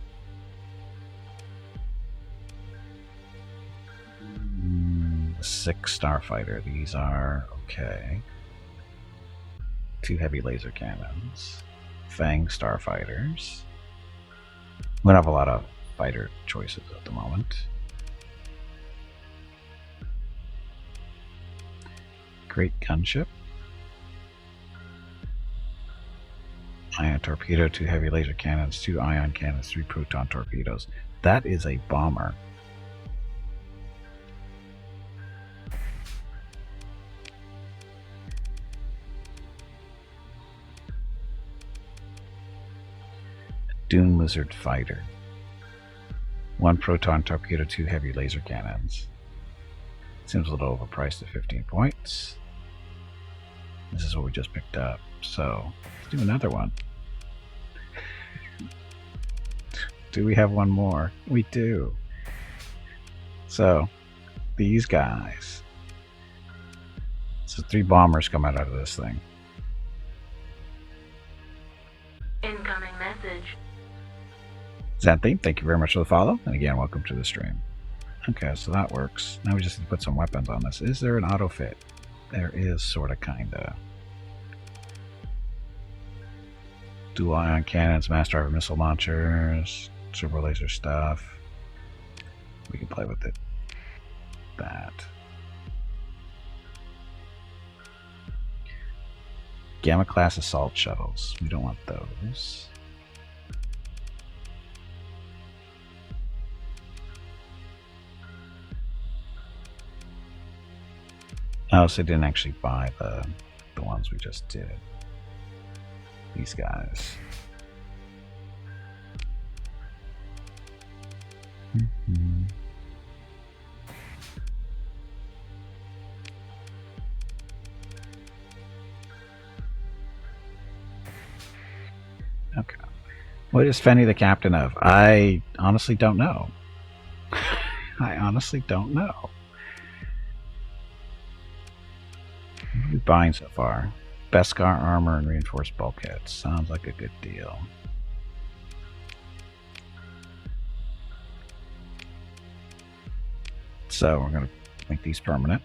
6 starfighter. These are okay. 2 heavy laser cannons. Fang starfighters. We don't have a lot of fighter choices at the moment. Great gunship. Ion torpedo, 2 heavy laser cannons, 2 ion cannons, 3 proton torpedoes. That is a bomber. Dune Lizard fighter. 1 proton torpedo, 2 heavy laser cannons. Seems a little overpriced at 15 points. This is what we just picked up. So, let's do another one. Do we have one more? We do. So, these guys. So 3 bombers come out of this thing. Incoming message. Xanthine, thank you very much for the follow. And again, welcome to the stream. Okay, so that works. Now we just need to put some weapons on this. Is there an auto fit? There is, sorta, kinda. Dual ion cannons, mass driver missile launchers, turbo laser stuff. We can play with it. That. Gamma class assault shuttles. We don't want those. Oh, so I didn't actually buy the ones we just did. These guys. Okay. What is Fenny the captain of? I honestly don't know. I honestly don't know. What are we buying so far? Beskar armor and reinforced bulkheads. Sounds like a good deal. So we're going to make these permanent.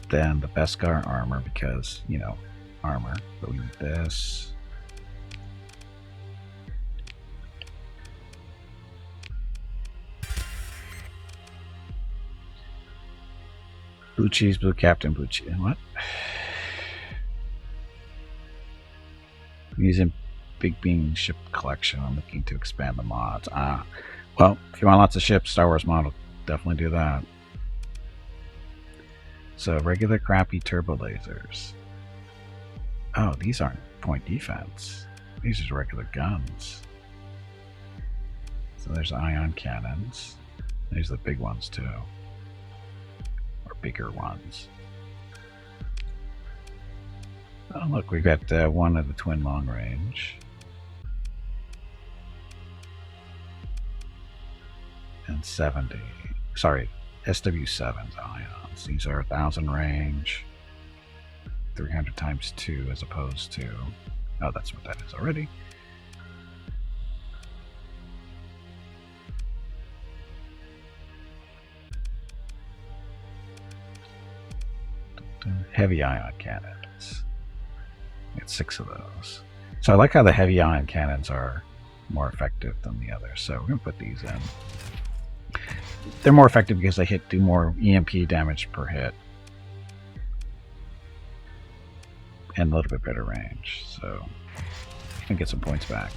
Then the Beskar armor, because, you know, armor. But we need this. Blue cheese, blue captain, blue cheese. What? I'm using Big Bean ship collection. I'm looking to expand the mods. Well, if you want lots of ships, Star Wars mod will definitely do that. So regular crappy turbo lasers. Oh, these aren't point defense. These are regular guns. So there's ion cannons. These are the big ones too. Or bigger ones. Oh look, we've got one of the twin long range. And 70. Sorry, SW7's ions. These are 1,000 range. 300 times 2 as opposed to... Oh, that's what that is already. Heavy ion cannons. Get 6 of those. So I like how the heavy ion cannons are more effective than the others. So we're going to put these in. They're more effective because they do more EMP damage per hit. And a little bit better range. So I can get some points back.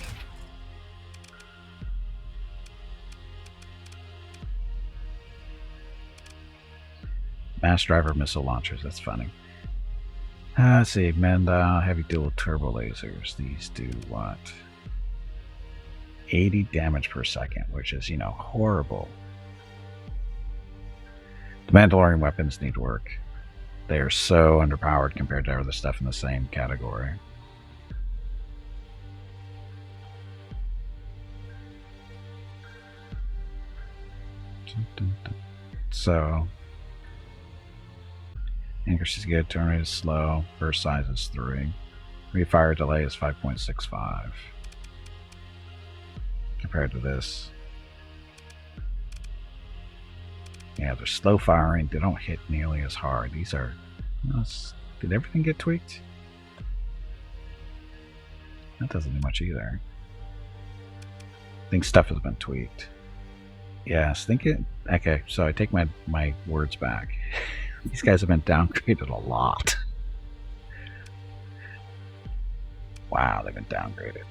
Mass driver missile launchers. That's funny. Let's see. Heavy dual turbo lasers. These do what? 80 damage per second, which is, horrible. The Mandalorian weapons need work. They are so underpowered compared to other stuff in the same category. So, accuracy is good, turn rate is slow, burst size is 3. Refire delay is 5.65. Compared to this. Yeah, they're slow firing, they don't hit nearly as hard. These are... did everything get tweaked? That doesn't do much either. I think stuff has been tweaked. Yes, okay, so I take my words back. These guys have been downgraded a lot. Wow, they've been downgraded.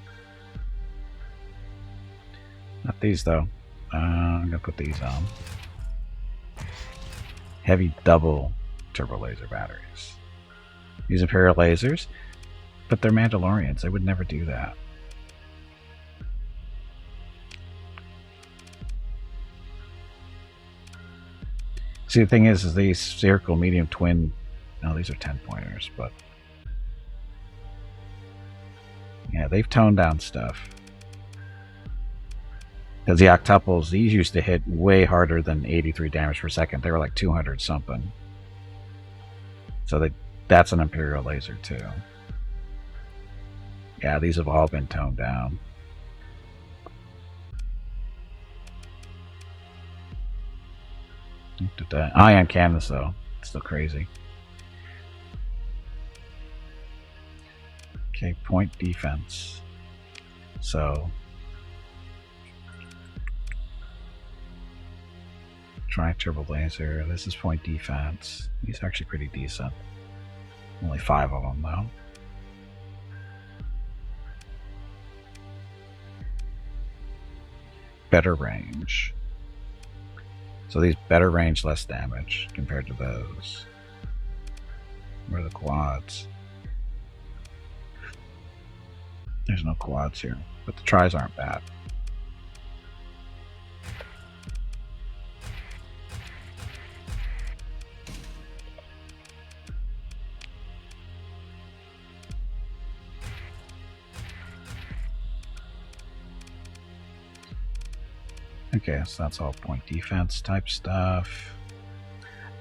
Not these though. I'm gonna put these on. Heavy double turbo laser batteries. These Imperial lasers, but they're Mandalorians. They would never do that. See, the thing is these spherical medium twin. No, these are 10-pointers, but yeah, they've toned down stuff. Because the octuples, these used to hit way harder than 83 damage per second. They were like 200 something. So that's an Imperial laser too. Yeah, these have all been toned down. Ion cannons though, still crazy. Okay, point defense. So tri-turbo laser, this is point defense. These are actually pretty decent. Only 5 of them though. Better range. So these better range, less damage compared to those. Where are the quads? There's no quads here, but the tries aren't bad. Okay, so that's all point defense type stuff.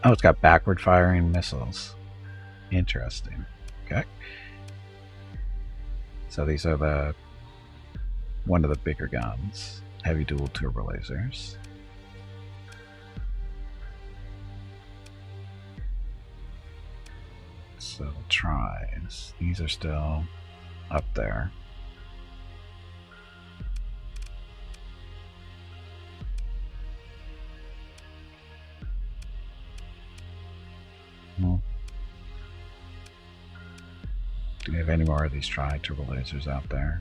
Oh, it's got backward firing missiles. Interesting. Okay. So these are one of the bigger guns. Heavy dual turbo lasers. So tries. These are still up there. Do we have any more of these tri-turbo lasers out there?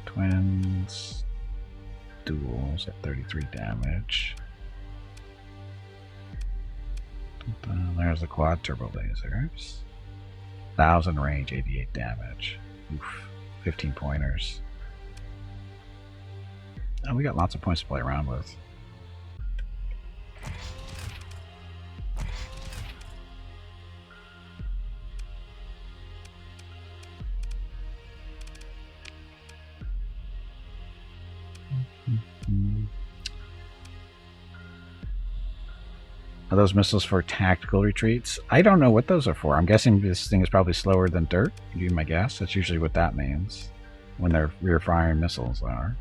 Twins, duals at 33 damage. There's the quad turbo lasers. 1000 range, 88 damage. Oof, 15 pointers. Oh, we got lots of points to play around with. Are those missiles for tactical retreats? I don't know what those are for. I'm guessing this thing is probably slower than dirt. Give you my guess. That's usually what that means when their rear firing missiles are.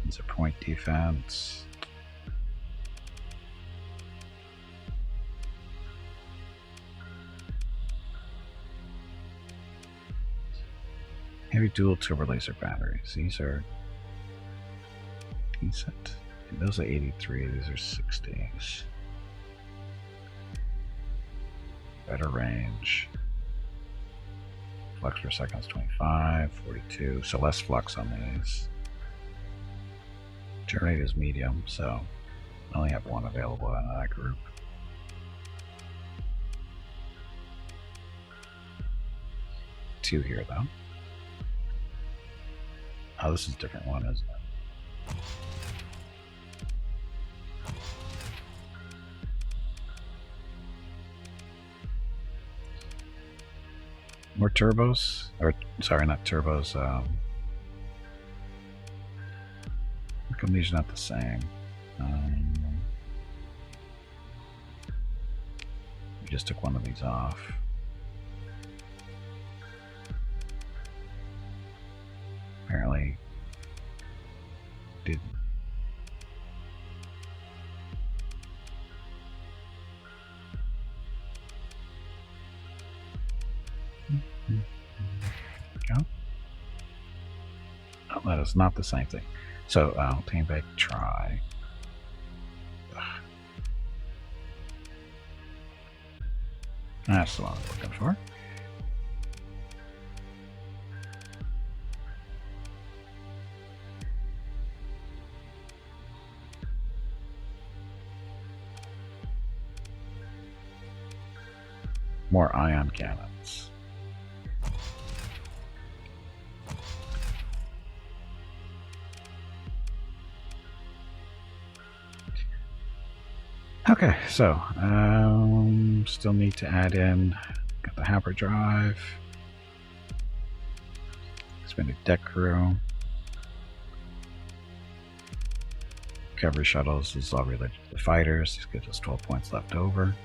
These are point defense. Heavy dual turbo laser batteries. These are decent. Those are 83. These are 60s. Better range. Flux per second is 25, 42. So less flux on these. Turn rate is medium, so I only have one available out of that group. Two here, though. Oh, this is a different one, isn't it? More turbos? Or, sorry, not turbos. How come these are not the same? We just took one of these off. Apparently didn't. Go. Oh, that is not the same thing. So I'll take back try. That's the one I'm looking for. More ion cannons. Okay, so still need to add in, got the hyperdrive, expanded deck crew, recovery shuttles. This is all related to the fighters. This gives us 12 points left over.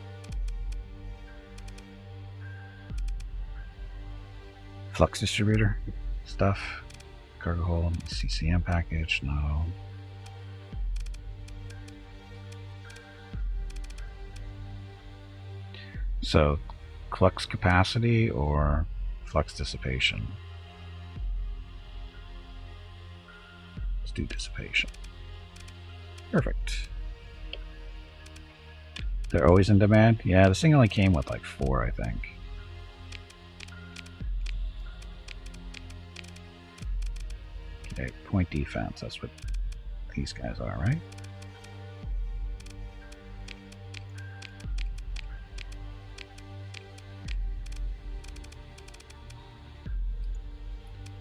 Flux distributor stuff, cargo hold, CCM package, no. So, flux capacity or flux dissipation? Let's do dissipation. Perfect. They're always in demand? Yeah, this thing only came with like 4, I think. Okay, point defense, that's what these guys are, right?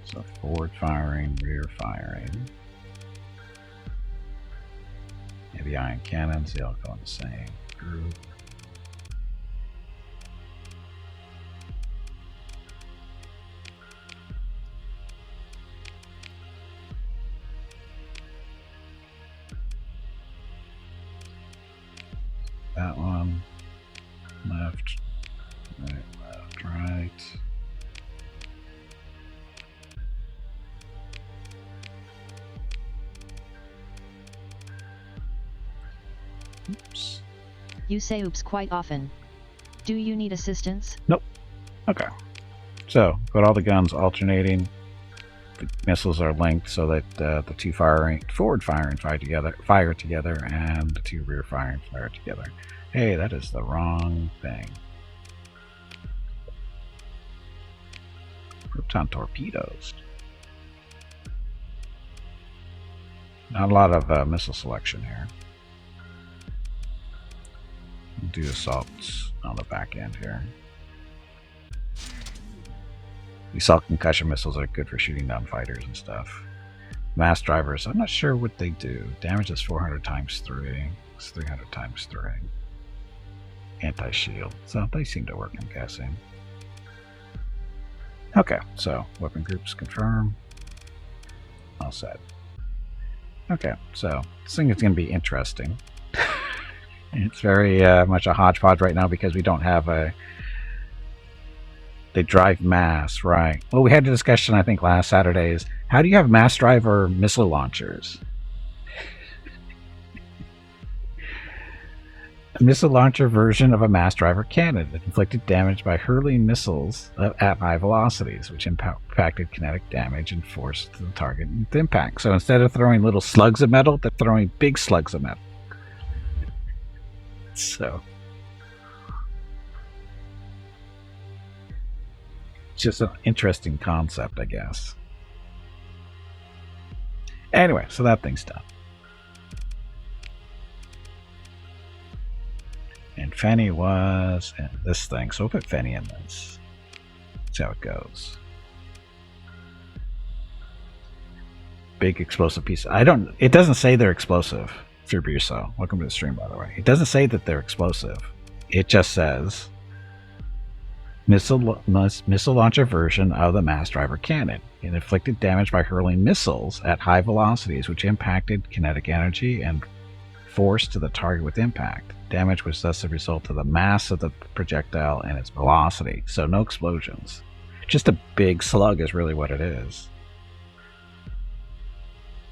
So forward firing, rear firing. Maybe ion cannons, they all go in the same group. That one, left, right. Oops. You say oops quite often. Do you need assistance? Nope. Okay. So, got all the guns alternating. The missiles are linked so that the two forward firing fire together, and the two rear firing fire together. Hey, that is the wrong thing. Proton torpedoes. Not a lot of missile selection here. We'll do assaults on the back end here. The assault concussion missiles are good for shooting down fighters and stuff. Mass drivers, I'm not sure what they do. Damage is 400 times 3. It's 300 times 3. Anti-shield. So they seem to work, I'm guessing. Okay, so weapon groups confirm. All set. Okay, so this thing is going to be interesting. It's very much a hodgepodge right now because we don't have a They drive mass, right. Well, we had a discussion, I think, last Saturday is, how do you have mass driver missile launchers? A missile launcher version of a mass driver cannon that inflicted damage by hurling missiles at high velocities, which impacted kinetic damage and force to the target with impact. So instead of throwing little slugs of metal, they're throwing big slugs of metal. So it's just an interesting concept, I guess. Anyway, so that thing's done. And Fenny was in this thing. So we'll put Fenny in this. See how it goes. Big explosive piece. It doesn't say they're explosive. Furbuso. Welcome to the stream, by the way. It doesn't say that they're explosive. It just says missile launcher version of the mass driver cannon. It inflicted damage by hurling missiles at high velocities, which impacted kinetic energy and force to the target with impact. Damage was thus a result of the mass of the projectile and its velocity. So no explosions. Just a big slug is really what it is.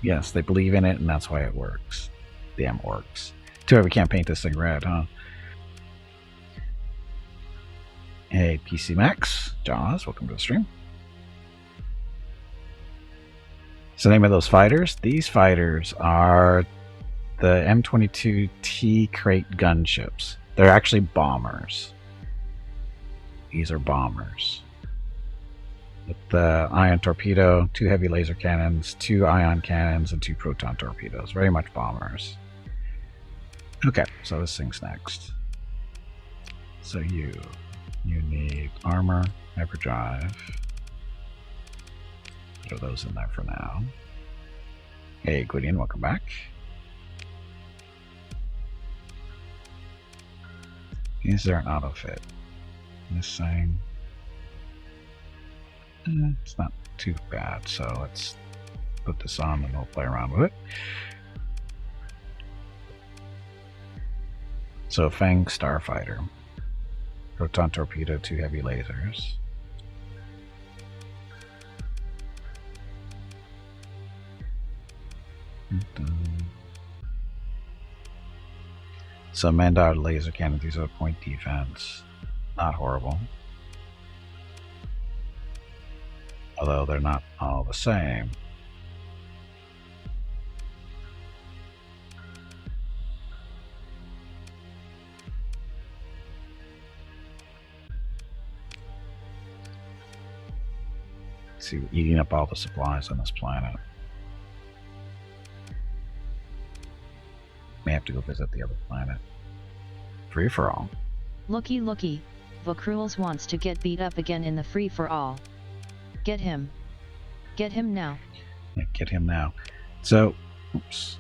Yes, they believe in it, and that's why it works. Damn orcs. Too bad we can't paint this thing red, huh? Hey, PC Max. Jaws, welcome to the stream. So the name of those fighters? These fighters are the M22T crate gunships. They're actually bombers. These are bombers. With the ion torpedo, 2 heavy laser cannons, 2 ion cannons, and 2 proton torpedoes. Very much bombers. Okay, so this thing's next. So you need armor, hyperdrive. Throw those in there for now. Hey, Gwydion, welcome back. Is there an auto fit? This thing. It's not too bad, so let's put this on and we'll play around with it. So Fang Starfighter. Proton torpedo, 2 heavy lasers. So Mandar laser cannon, these are point defense. Not horrible. Although they're not all the same. See, we're eating up all the supplies on this planet. May have to go visit the other planet. Free for all. Looky looky, Vokruels wants to get beat up again in the free for all. Get him. Get him now. Yeah, get him now. So, oops.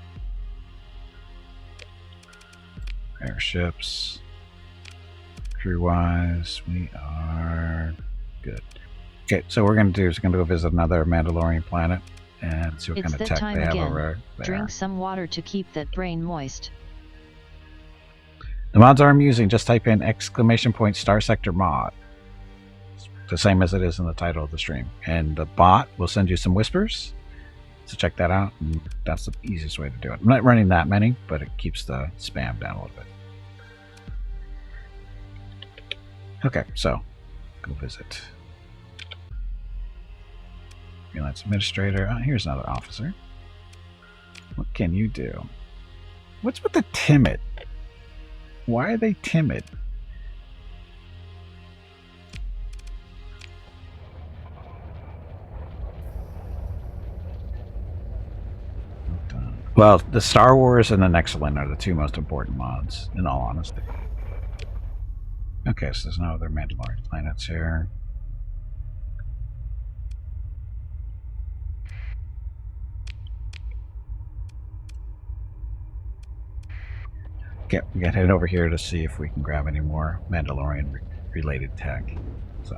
Airships. Crew-wise, we are good. Okay, so what we're going to do is we're going to go visit another Mandalorian planet and see what kind of tech they have over there. Drink some water to keep that brain moist. The mods are amusing. Just type in ! Starsector mod. The same as it is in the title of the stream. And the bot will send you some whispers. So check that out. And that's the easiest way to do it. I'm not running that many, but it keeps the spam down a little bit. Okay, so go visit. Freelance administrator. Oh, here's another officer. What can you do? What's with the timid? Why are they timid? Well, the Star Wars and the Nexerlin are the 2 most important mods, in all honesty. Okay, so there's no other Mandalorian planets here. Okay, we gotta head over here to see if we can grab any more Mandalorian related tech. So,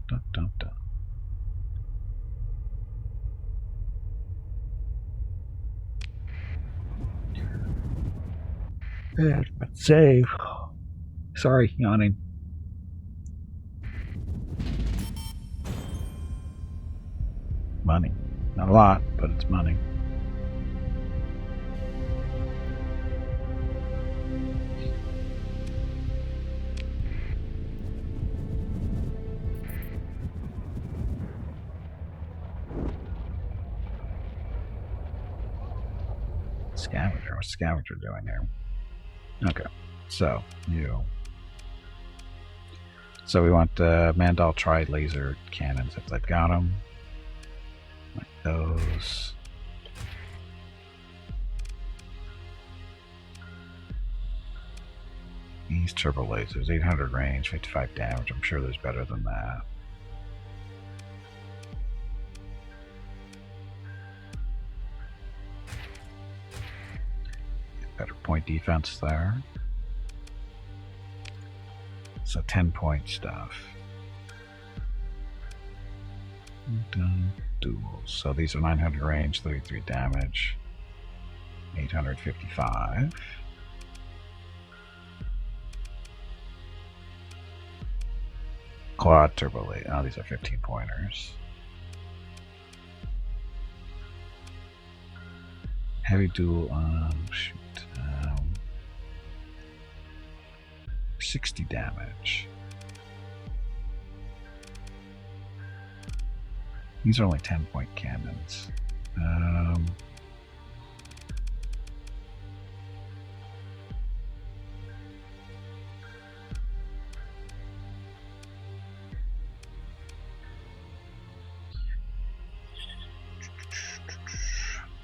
dun, dun, dun. Save. Sorry, yawning. Money. Not a lot, but it's money. Scavenger. What's Scavenger doing here? Okay, so you. So we want Mandal tri-laser cannons if they've got them. Like those. These turbo lasers, 800 range, 55 damage. I'm sure there's better than that. Better point defense there. So 10-point stuff. Done duels. So these are 900 range, 33 damage, 855. Quad turbo laser. Oh, these are 15 pointers. Heavy duel. Shoot. 60 damage. These are only 10-point cannons.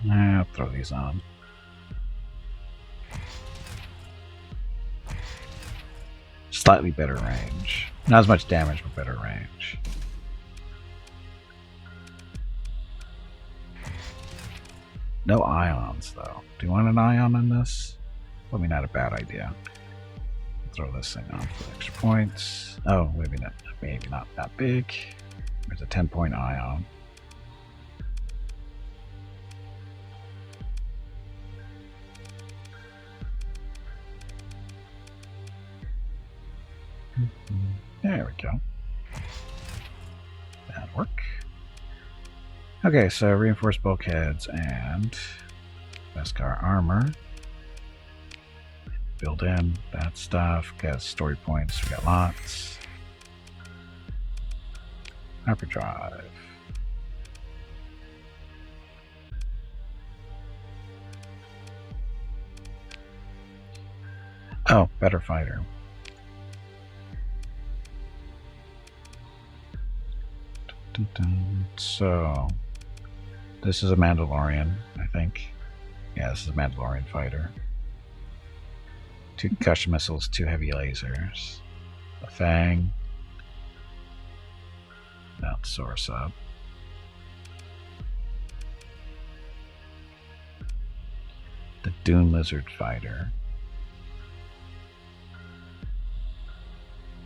I'll throw these on. Slightly better range. Not as much damage, but better range. No ions, though. Do you want an ion in this? Probably not a bad idea. Throw this thing on for extra points. Oh, maybe not that big. There's a 10-point ion. There we go. That'll work. Okay, so reinforced bulkheads and Beskar armor. Build in that stuff. Got story points. We got lots. Hyperdrive. Oh, better fighter. So, this is a Mandalorian, I think. Yeah, this is a Mandalorian fighter. 2 concussion missiles, 2 heavy lasers. A Fang. Mount Soar Sub. The Dune Lizard fighter.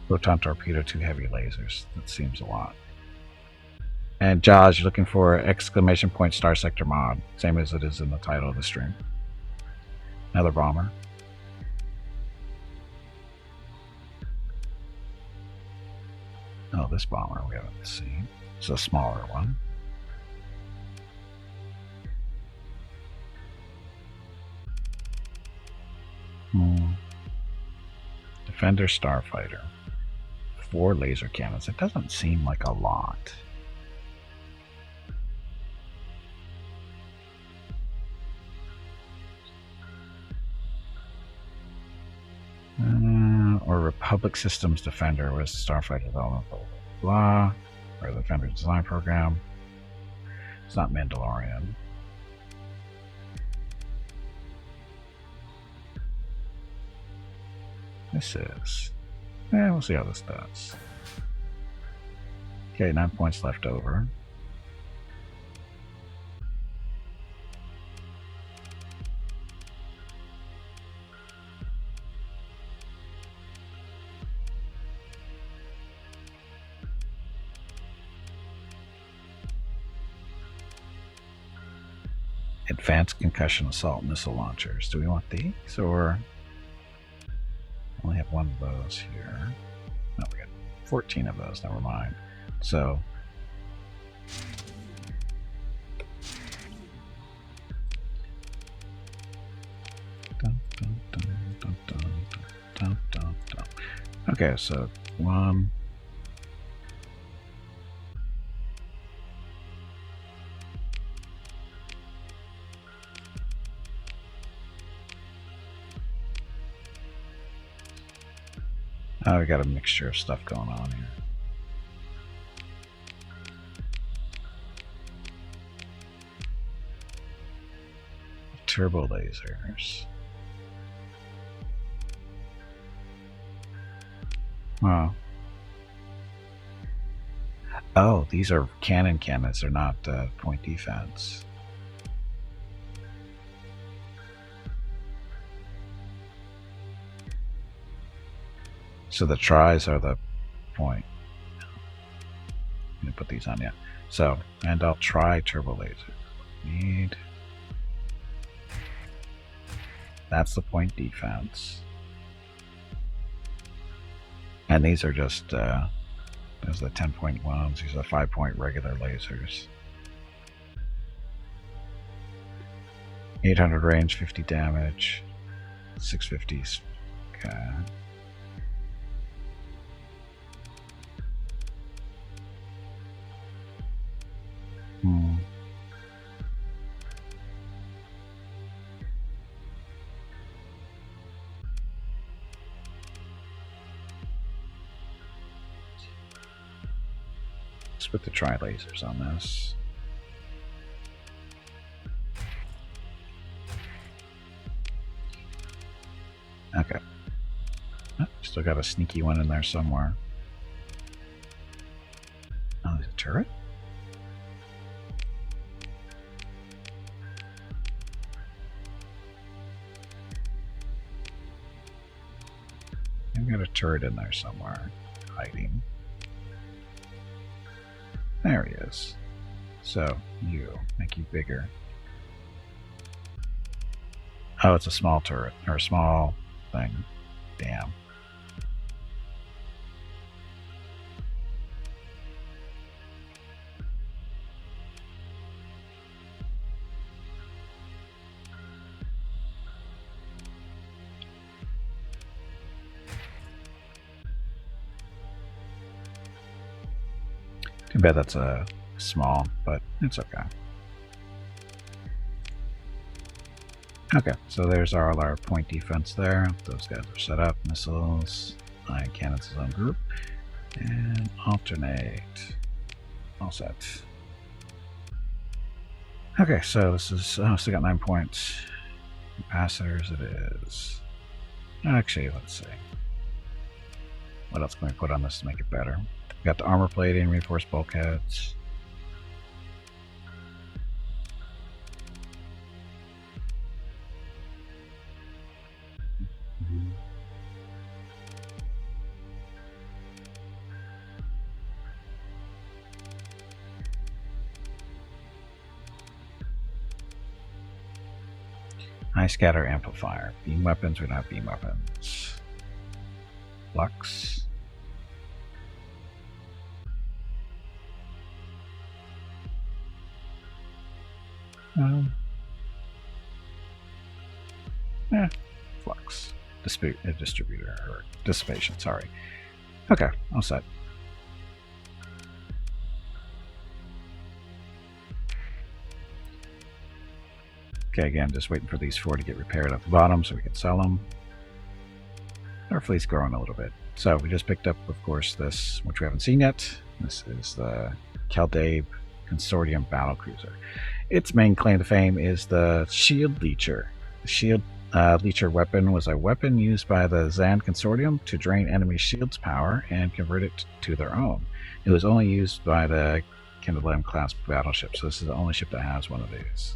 Proton torpedo, 2 heavy lasers. That seems a lot. And Jaws, you're looking for exclamation point Starsector mod, same as it is in the title of the stream. Another bomber. Oh, this bomber we haven't seen. It's a smaller one. Defender Starfighter. 4 laser cannons. It doesn't seem like a lot. Or Republic Systems Defender was Starfighter development, blah, blah, blah, or the Defender Design Program. It's not Mandalorian. This is. Yeah, we'll see how this does. Okay, 9 points left over. Advanced concussion assault missile launchers. Do we want these, or only have 1 of those here? No, we got 14 of those. Never mind. So Okay, so one. Oh, we got a mixture of stuff going on here. Turbo lasers. Wow. Oh, these are cannon cannons. They're not point defense. So the tries are the point. I'm gonna put these on, yeah. So, and I'll try turbo laser. Need. That's the point defense. And these are just, those are the 10-point ones. These are the 5-point regular lasers. 800 range, 50 damage, 650s. Okay. Let's put the tri lasers on this. Okay. Oh, still got a sneaky one in there somewhere. Oh, there's a turret? I've got a turret in there somewhere, hiding. There he is. So, you, make you bigger. Oh, it's a small turret, or a small thing. Damn. Too bad that's a small, but it's okay. Okay, so there's all our point defense there. Those guys are set up. Missiles, ion cannons is on group, and alternate. All set. Okay, so this is still got 9 points. Capacitors, it is. Actually, let's see. What else can we put on this to make it better? We got the armor plating, reinforced bulkheads. High scatter amplifier. Beam weapons, we don't have beam weapons. Flux. Flux. Distributor, or dissipation, sorry. Okay, all set. Okay, again, just waiting for these 4 to get repaired at the bottom so we can sell them. Our fleet's growing a little bit. So we just picked up, of course, this, which we haven't seen yet. This is the Caldabe Consortium Battle Cruiser. Its main claim to fame is the Shield Leecher. The Shield Leecher weapon was a weapon used by the Zand Consortium to drain enemy shields' power and convert it to their own. It was only used by the Kindle class battleship, so this is the only ship that has one of these.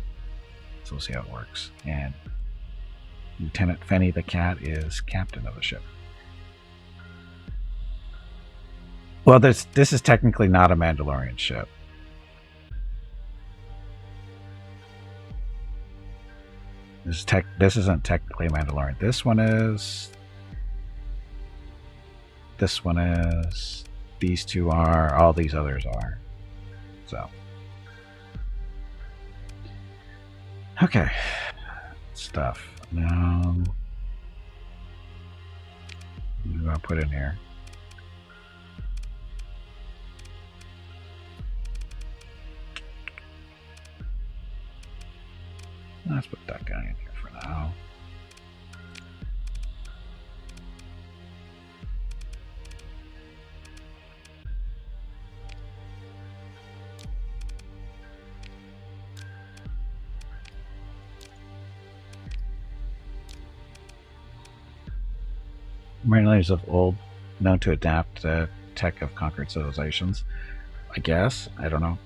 So we'll see how it works. And Lieutenant Fenny the Cat is captain of the ship. Well, this is technically not a Mandalorian ship. This isn't technically Mandalorian. This one is. This one is. These two are. All these others are. So. Okay. Stuff. Now. What do I put in here? Let's put that guy in here for now. Mariners of old, known to adapt tech of conquered civilizations. I guess. I don't know.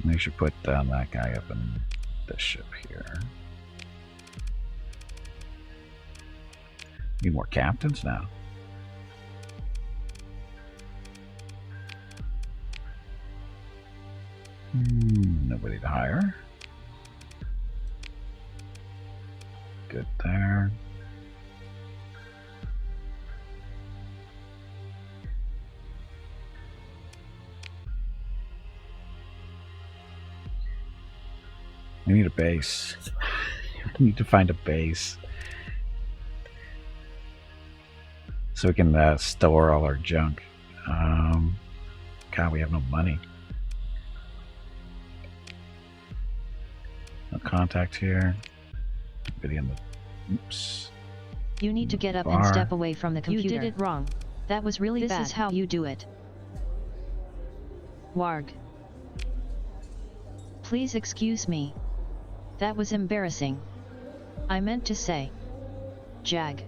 We should put that guy up in this ship here. Need more captains now. Nobody to hire. Good there. We need a base. We need to find a base so we can store all our junk. God, we have no money. No contact here. Nobody in the. Oops. You need to get up and step away from the computer. You did it wrong. That was really bad. This is how you do it. Warg. Please excuse me. That was embarrassing. I meant to say. Jag.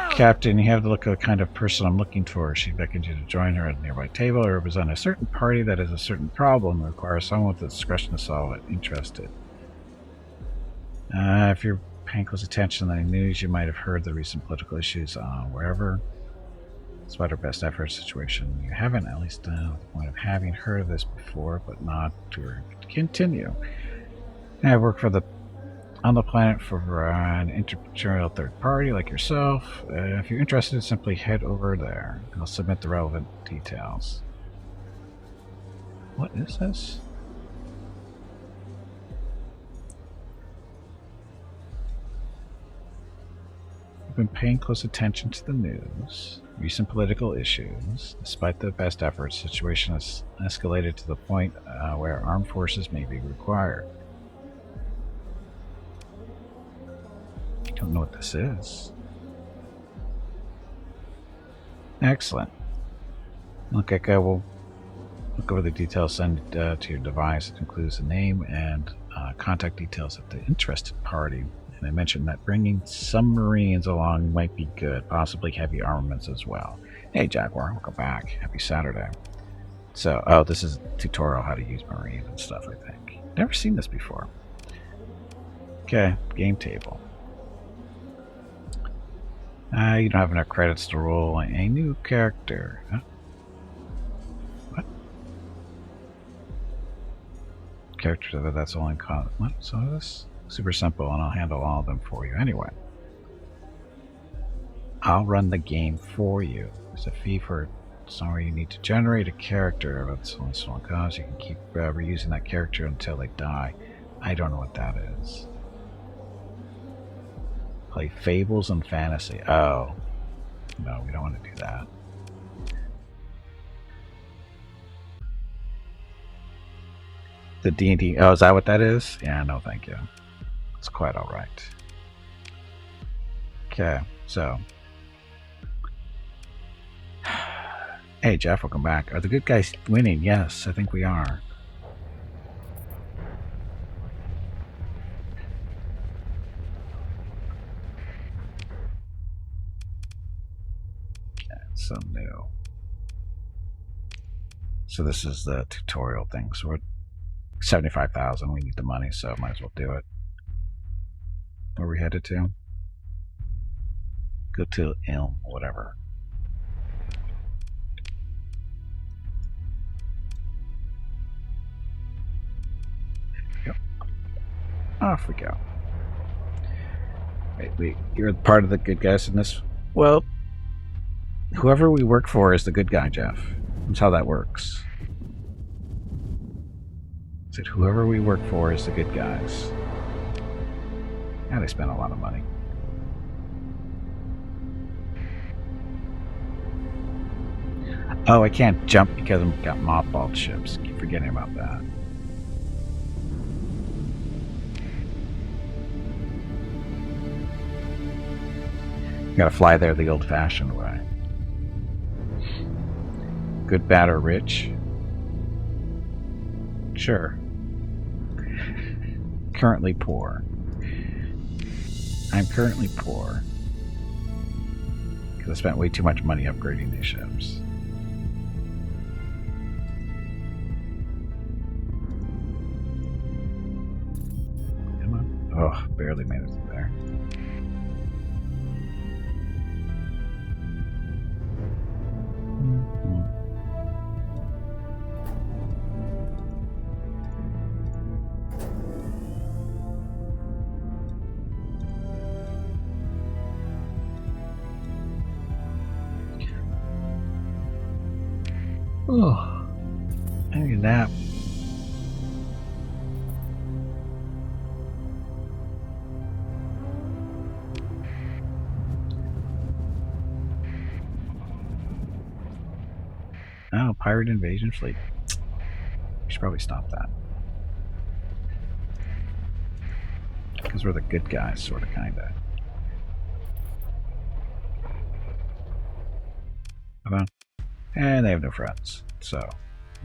Captain, you have to look at the kind of person I'm looking for. She beckoned you to join her at a nearby table or represent a certain party that has a certain problem and requires someone with the discretion to solve it. Interested. If you're paying close attention to the news, you might have heard the recent political issues wherever. Despite our best efforts situation, you haven't, at least to the point of having heard of this before, but not to continue. I work on the planet for an interterrestrial third party like yourself. If you're interested, simply head over there. I'll submit the relevant details. What is this? I've been paying close attention to the news. Recent political issues. Despite the best efforts, the situation has escalated to the point where armed forces may be required. I don't know what this is. Excellent. Okay, we'll look over the details, send it to your device. It includes the name and contact details of the interested party. And I mentioned that bringing submarines along might be good, possibly heavy armaments as well. Hey Jaguar, welcome back. Happy Saturday. So, this is a tutorial how to use marines and stuff, I think. Never seen this before. Okay, game table. You don't have enough credits to roll a new character. Huh? What? Character that's only what? So this? Super simple, and I'll handle all of them for you anyway. I'll run the game for you. There's a fee for somewhere you need to generate a character. That's only so long cost. You can keep reusing that character until they die. I don't know what that is. Play Fables and Fantasy. Oh. No, we don't want to do that. The D&D. Oh, is that what that is? Yeah, no, thank you. It's quite alright. Okay, so. Hey, Jeff, welcome back. Are the good guys winning? Yes, I think we are. Okay, so new. So this is the tutorial thing. So we're 75,000. We need the money, so might as well do it. Where are we headed to? Go to Ilm, whatever. There we go. Off we go. Wait, you're part of the good guys in this? Well, whoever we work for is the good guy, Jeff. That's how that works. Said whoever we work for is the good guys. And they spent a lot of money. Oh, I can't jump because I've got mothballed ships. Keep forgetting about that. Gotta fly there the old-fashioned way. Good, bad, or rich? Sure. Currently poor. I'm currently poor. Because I spent way too much money upgrading these ships. Come on. Oh, barely made it through there. Oh, I need a nap. Oh, pirate invasion fleet. We should probably stop that. Because we're the good guys, sort of, kinda. Come on. And they have no friends, so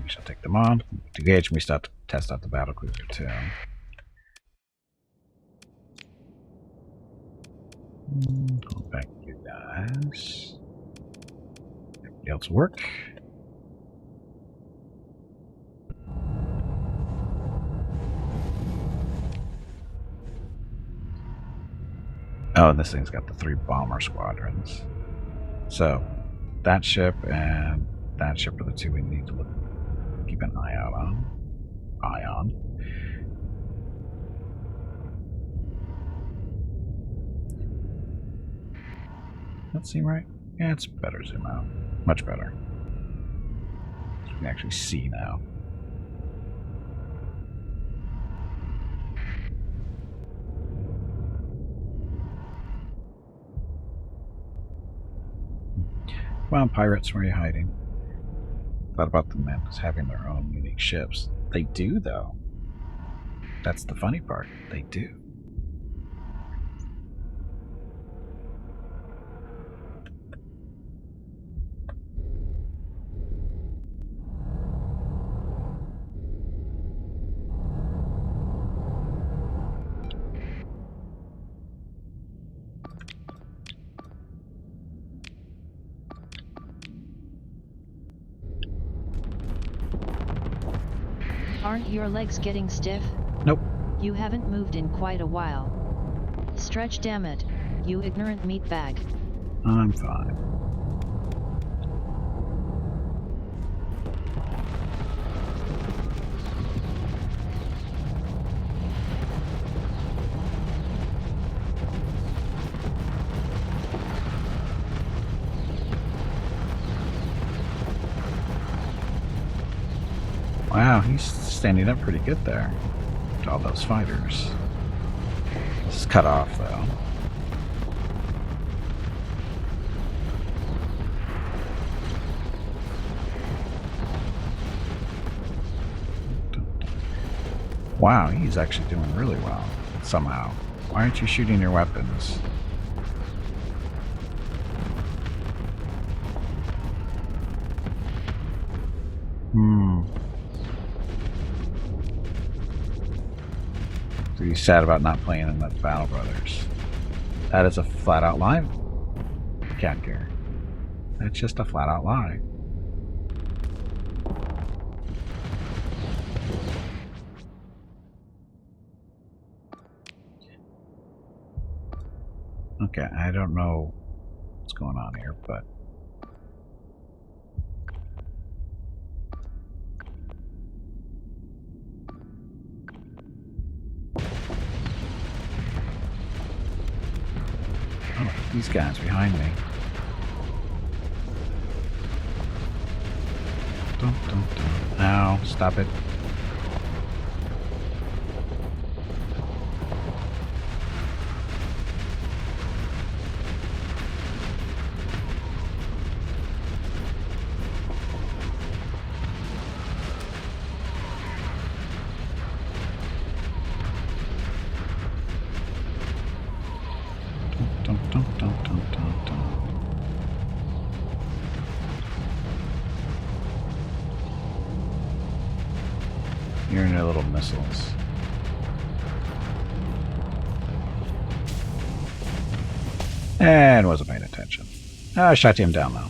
we shall take them on. To engage, we start to test out the battle cruiser too. Go back to you guys. Everybody else work. Oh, and this thing's got the 3 bomber squadrons. So that ship and that ship are the 2 we need to keep an eye out on. That seem right? Yeah, it's better zoom out. Much better. You can actually see now. Come on, pirates, where are you hiding? Thought about the men as having their own unique ships. They do, though. That's the funny part. They do. Aren't your legs getting stiff? Nope. You haven't moved in quite a while. Stretch, damn it, you ignorant meatbag. I'm fine. Wow, he's standing up pretty good there to all those fighters. This is cut off, though. Wow, he's actually doing really well, somehow. Why aren't you shooting your weapons? So he's sad about not playing in the Battle Brothers. That is a flat-out lie, Catgear. That's just a flat-out lie. Okay, I don't know what's going on here, but oh, these guys behind me. Dun, dun, dun. Ow, stop it. Hearing their little missiles. And wasn't paying attention. I shot him down though.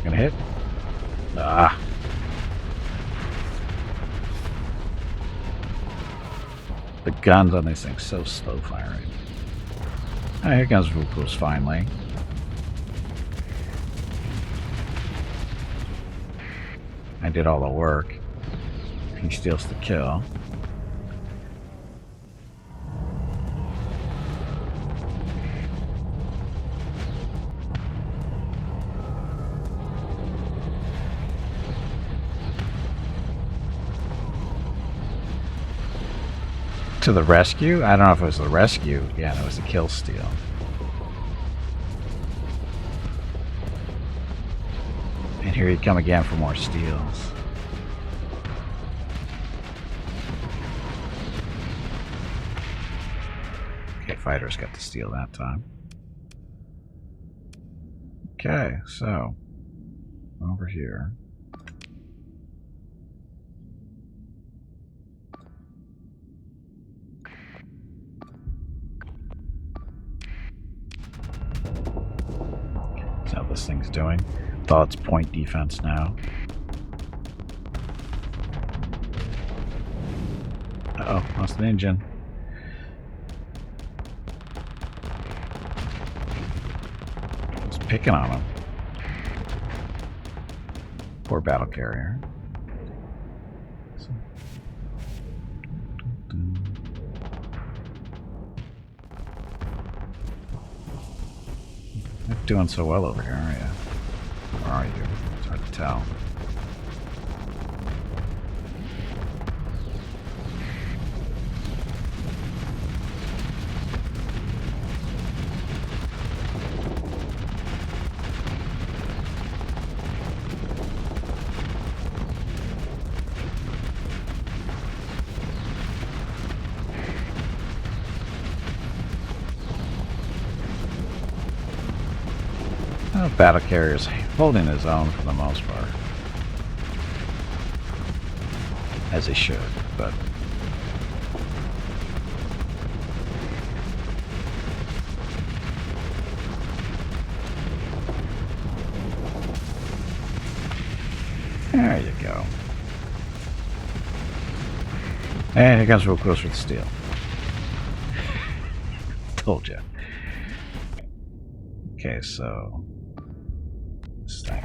Gonna hit? Ah. The guns on these things so slow firing. Oh, here comes Vuku's finally. I did all the work. He steals the kill. To the rescue? I don't know if it was the rescue. Yeah, it was the kill steal. And here you come again for more steals. Okay, fighters got the steal that time. Okay, so over here. That's how this thing's doing. With all its point defense now. Uh-oh, lost an engine. Just picking on him. Poor battle carrier. Not doing so well over here, are you? Where are you? It's hard to tell. Battle carrier's holding his own for the most part. As he should, but there you go. And here comes real close with steel. Told you. Okay, so this thing.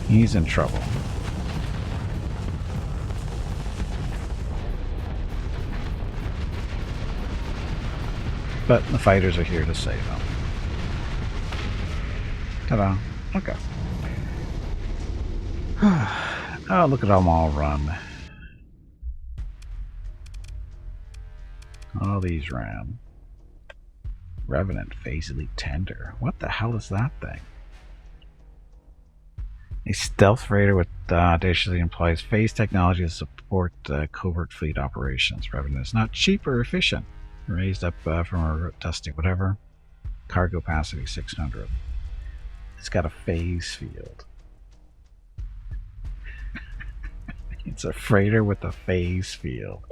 He's in trouble. But the fighters are here to save him. Ta-da. Okay. Oh, look at them all run. All these ran. Revenant Phase Elite Tender. What the hell is that thing? A stealth freighter with audaciously employs phase technology to support covert fleet operations. Revenant is not cheap or efficient. Raised up from a testing, whatever. Cargo capacity 600. It's got a phase field. It's a freighter with a phase field.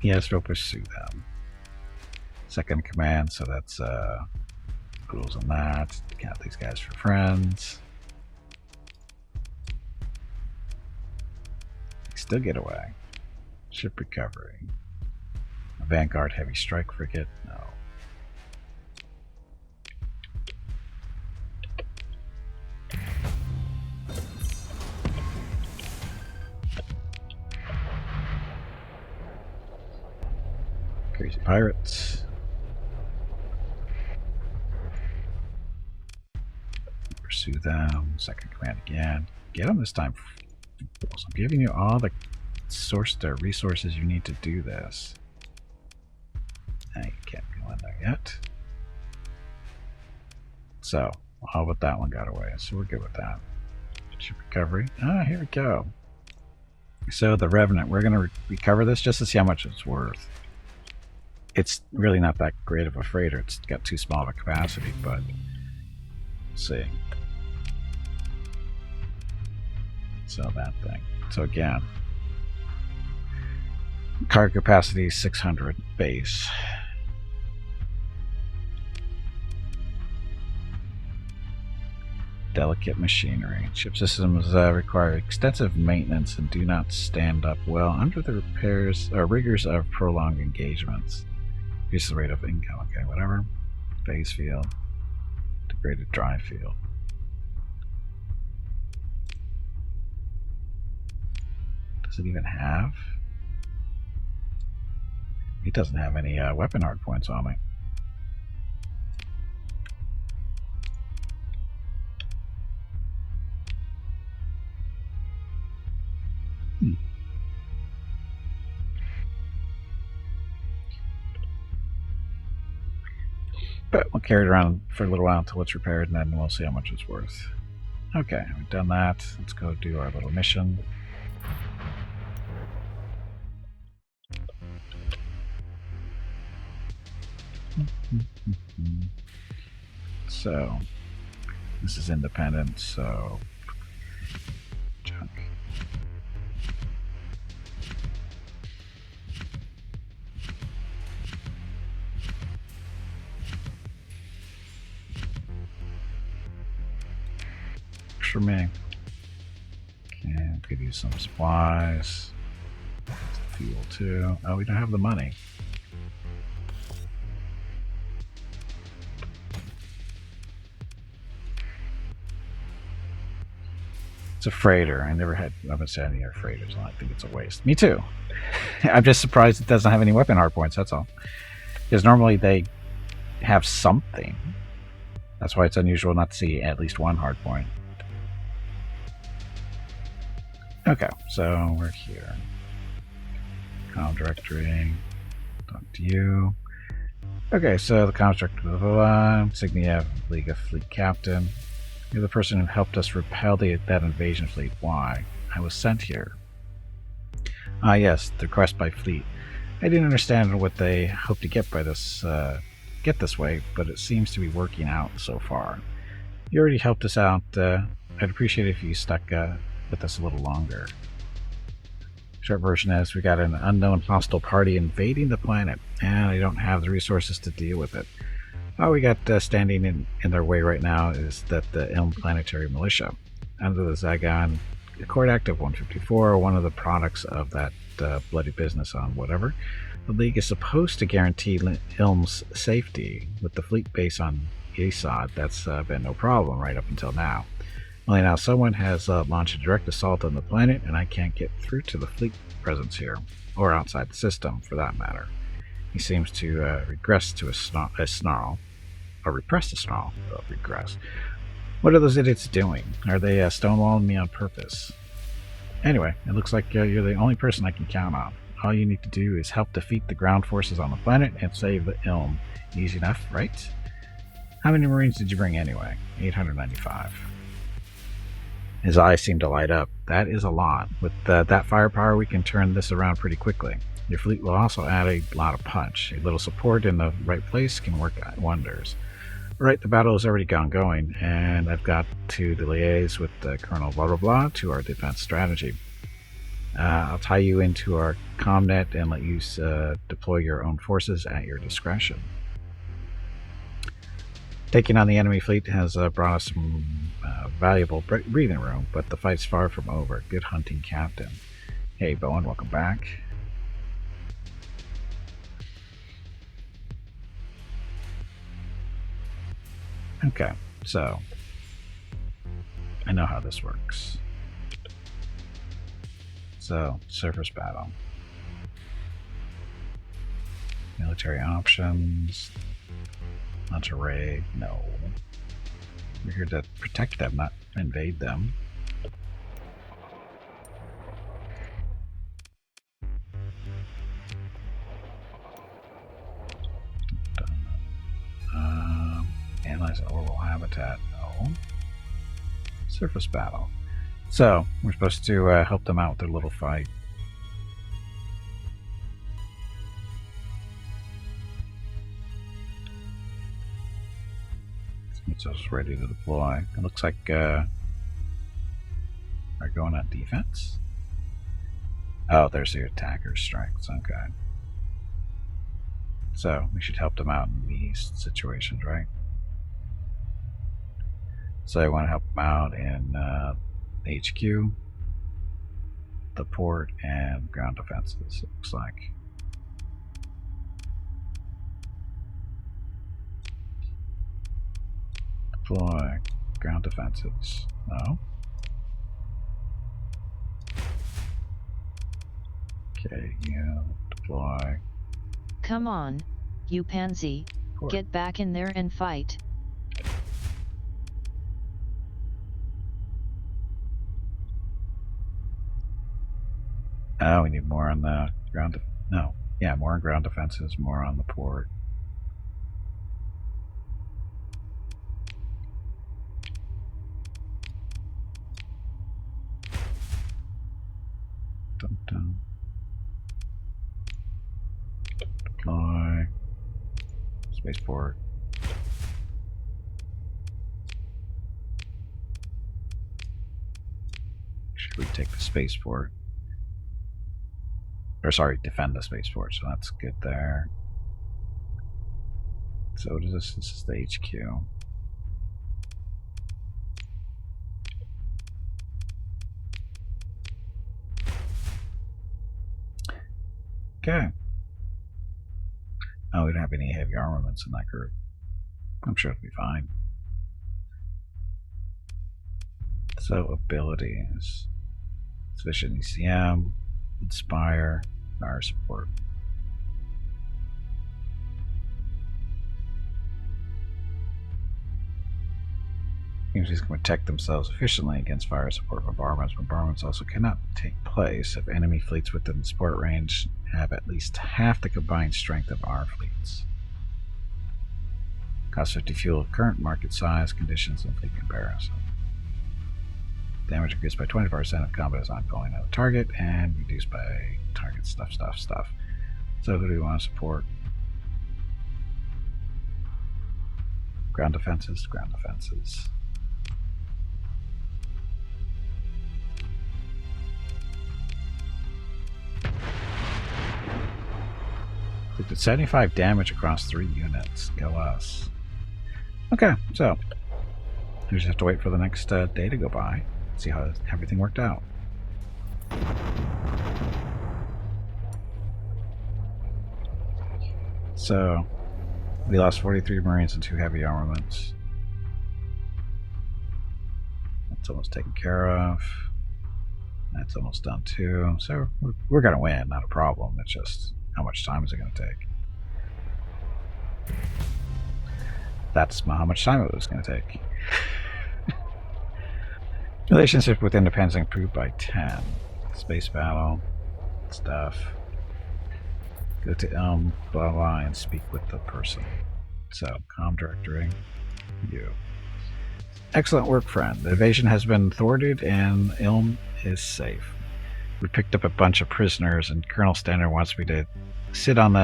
Yes, we'll pursue them. Second command, so that's rules on that. Count these guys for friends. Still get away. Ship recovery. A Vanguard heavy strike frigate? No. Crazy pirates. Pursue them. Second command again. Get them this time. I'm giving you all the resources you need to do this. You can't go in there yet. So, how about that one got away? So we're good with that. Ship recovery. Ah, here we go. So the Revenant, we're going to recover this just to see how much it's worth. It's really not that great of a freighter. It's got too small of a capacity, but let's see. Sell that thing. So again, cargo capacity 600 base. Delicate machinery. Ship systems require extensive maintenance and do not stand up well under the repairs or rigors of prolonged engagements. Increase the rate of income. Okay, whatever. Phase field. Degraded dry field. Does it even have? It doesn't have any weapon hard points on it. But we'll carry it around for a little while until it's repaired, and then we'll see how much it's worth. Okay, we've done that. Let's go do our little mission. So, this is independent, so junk. For me. Okay, could use some supplies. Fuel too. Oh, we don't have the money. It's a freighter. I haven't seen any air freighters, and I think it's a waste. Me too. I'm just surprised it doesn't have any weapon hardpoints, that's all. Because normally they have something. That's why it's unusual not to see at least one hardpoint. Okay, so we're here. Comm directory. Talk to you. Okay, so the comms director, blah, blah, blah. Insignia, League of Fleet Captain. You're the person who helped us repel that invasion fleet. Why? I was sent here. Ah, yes, the request by fleet. I didn't understand what they hoped to get by this, get this way, but it seems to be working out so far. You already helped us out. I'd appreciate it if you stuck with us a little longer. Short version is we got an unknown hostile party invading the planet, and I don't have the resources to deal with it. All we got standing in their way right now is that the Ilm Planetary Militia. Under the Zagon Accord Act of 154, one of the products of that bloody business on whatever, the League is supposed to guarantee Ilm's safety. With the fleet base on Isad, that's been no problem right up until now. Only now someone has launched a direct assault on the planet, and I can't get through to the fleet presence here, or outside the system for that matter. He seems to regress to a snarl, or repress a snarl, but regress. What are those idiots doing? Are they stonewalling me on purpose? Anyway, it looks like you're the only person I can count on. All you need to do is help defeat the ground forces on the planet and save the Ilm. Easy enough, right? How many Marines did you bring anyway? 895. His eyes seem to light up. That is a lot. With that firepower, we can turn this around pretty quickly. Your fleet will also add a lot of punch. A little support in the right place can work wonders. Right, the battle has already going, and I've got to liaise with Colonel blah blah blah to our defense strategy. I'll tie you into our comnet and let you deploy your own forces at your discretion. Taking on the enemy fleet has brought us some valuable breathing room, but the fight's far from over. Good hunting, Captain. Hey, Bowen, welcome back. Okay, so I know how this works. So, surface battle. Military options. Launch array, no. We're here to protect them, not invade them. Analyze orbital habitat, no. Surface battle. So, we're supposed to help them out with their little fight. It's just ready to deploy. It looks like they're going on defense. Oh, there's the attacker strikes. Okay. So, we should help them out in these situations, right? So I want to help them out in HQ, the port, and ground defenses, it looks like. Deploy ground defenses. No. Okay, deploy. Come on, you pansy, Port. get back in there and fight. Oh, we need more on the ground. No, yeah, more on ground defenses, more on the port. Dun, dun. Deploy. Spaceport. Should we take the spaceport? Or sorry, defend the spaceport, so that's good there. So what is this? This is the HQ. Okay. Oh, we don't have any heavy armaments in that group. I'm sure it'll be fine. So abilities. Sufficient ECM, Inspire, Fire Support. Units can protect themselves efficiently against fire support bombardments. Bombardments also cannot take place if enemy fleets within the support range have at least half the combined strength of our fleets. Cost 50 fuel of current market size, conditions, and fleet comparison. Damage increased by 25% if combat is ongoing on the target, and reduced by target stuff. So who do we want to support? Ground defenses. We did 75 damage across 3 units. Go us. Okay, so we just have to wait for the next day to go by. See how everything worked out. So we lost 43 Marines and 2 heavy armaments. That's almost taken care of. That's almost done too. So we're going to win, not a problem. It's just how much time is it going to take? That's how much time it was going to take. Relationship with independence improved by 10. Space battle stuff. Go to blah blah and speak with the person. So comm directory. You. Excellent work, friend. The invasion has been thwarted and Ilm is safe. We picked up a bunch of prisoners, and Colonel Standard wants me to sit in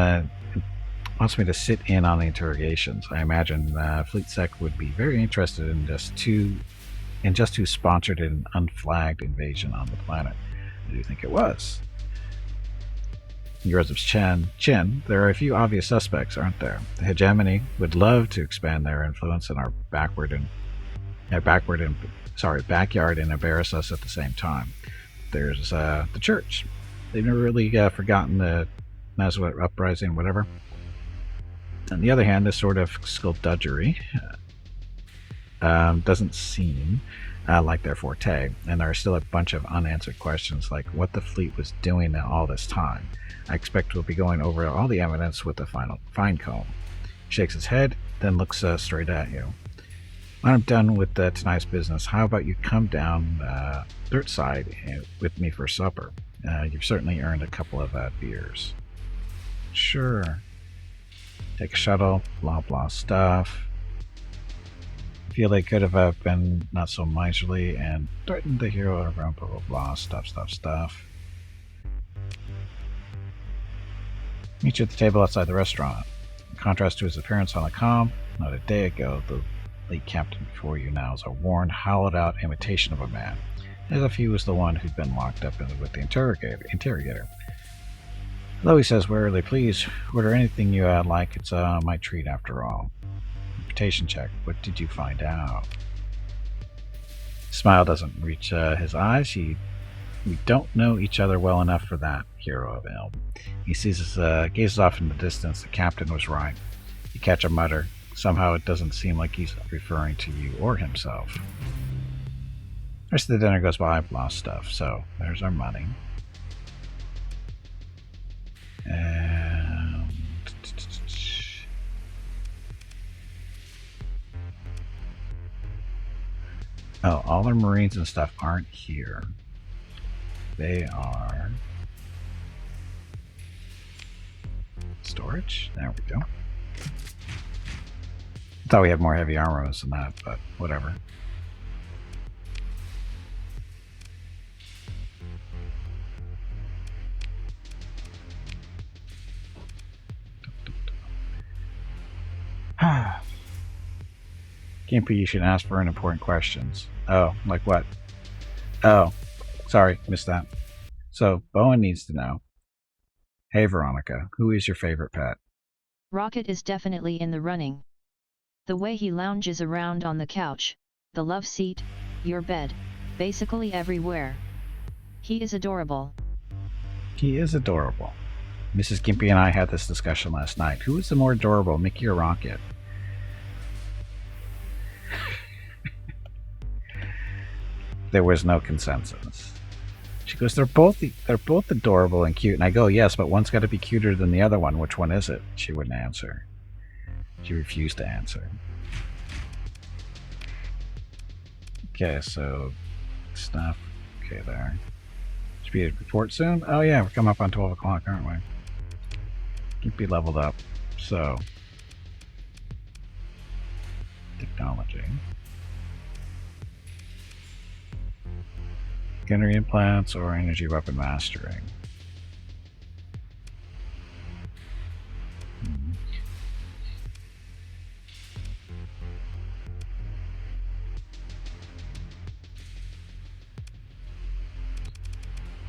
on the interrogations. I imagine Fleet Sec would be very interested in just who sponsored an unflagged invasion on the planet. Who do you think it was? Yours of Chin, there are a few obvious suspects, aren't there? The hegemony would love to expand their influence in our backyard and embarrass us at the same time. There's the church. They've never really forgotten the Nazareth uprising, whatever. On the other hand, this sort of skullduggery doesn't seem like their forte, and there are still a bunch of unanswered questions like what the fleet was doing all this time. I expect we'll be going over all the evidence with a fine comb. He shakes his head, then looks straight at you. When I'm done with tonight's business, how about you come down dirt side with me for supper? You've certainly earned a couple of beers. Sure. Take a shuttle, blah blah stuff. If feel they could have been not so miserly and threatened the hero around blah blah blah stuff. Meet you at the table outside the restaurant. In contrast to his appearance on the comm, not a day ago, the late captain before you now is a worn, hollowed-out imitation of a man, as if he was the one who'd been locked up with the interrogator. Though he says wearily, please order anything you like, it's my treat after all. Reputation check. What did you find out? Smile doesn't reach his eyes. We don't know each other well enough for that, hero of Elm. He gazes off in the distance. The captain was right. You catch a mutter. Somehow it doesn't seem like he's referring to you or himself. The rest of the dinner goes by. I've lost stuff, so there's our money. And oh, all our Marines and stuff aren't here. They are storage. There we go. I thought we had more heavy armors than that, but whatever. Gimpy, you should ask for important questions. Oh, like what? Oh, sorry, missed that. So, Bowen needs to know. Hey, Veronica, who is your favorite pet? Rocket is definitely in the running. The way he lounges around on the couch, the love seat, your bed, basically everywhere. He is adorable. He is adorable. Mrs. Gimpy and I had this discussion last night. Who is the more adorable, Mickey or Rocket? There was no consensus. She goes, they're both adorable and cute. And I go, yes, but one's got to be cuter than the other one. Which one is it? She wouldn't answer. She refused to answer. Okay, so stuff. Okay, there. Should be a report soon. Oh yeah, we're coming up on 12 o'clock, aren't we? Keep be leveled up. So technology. Gunnery implants or energy weapon mastering.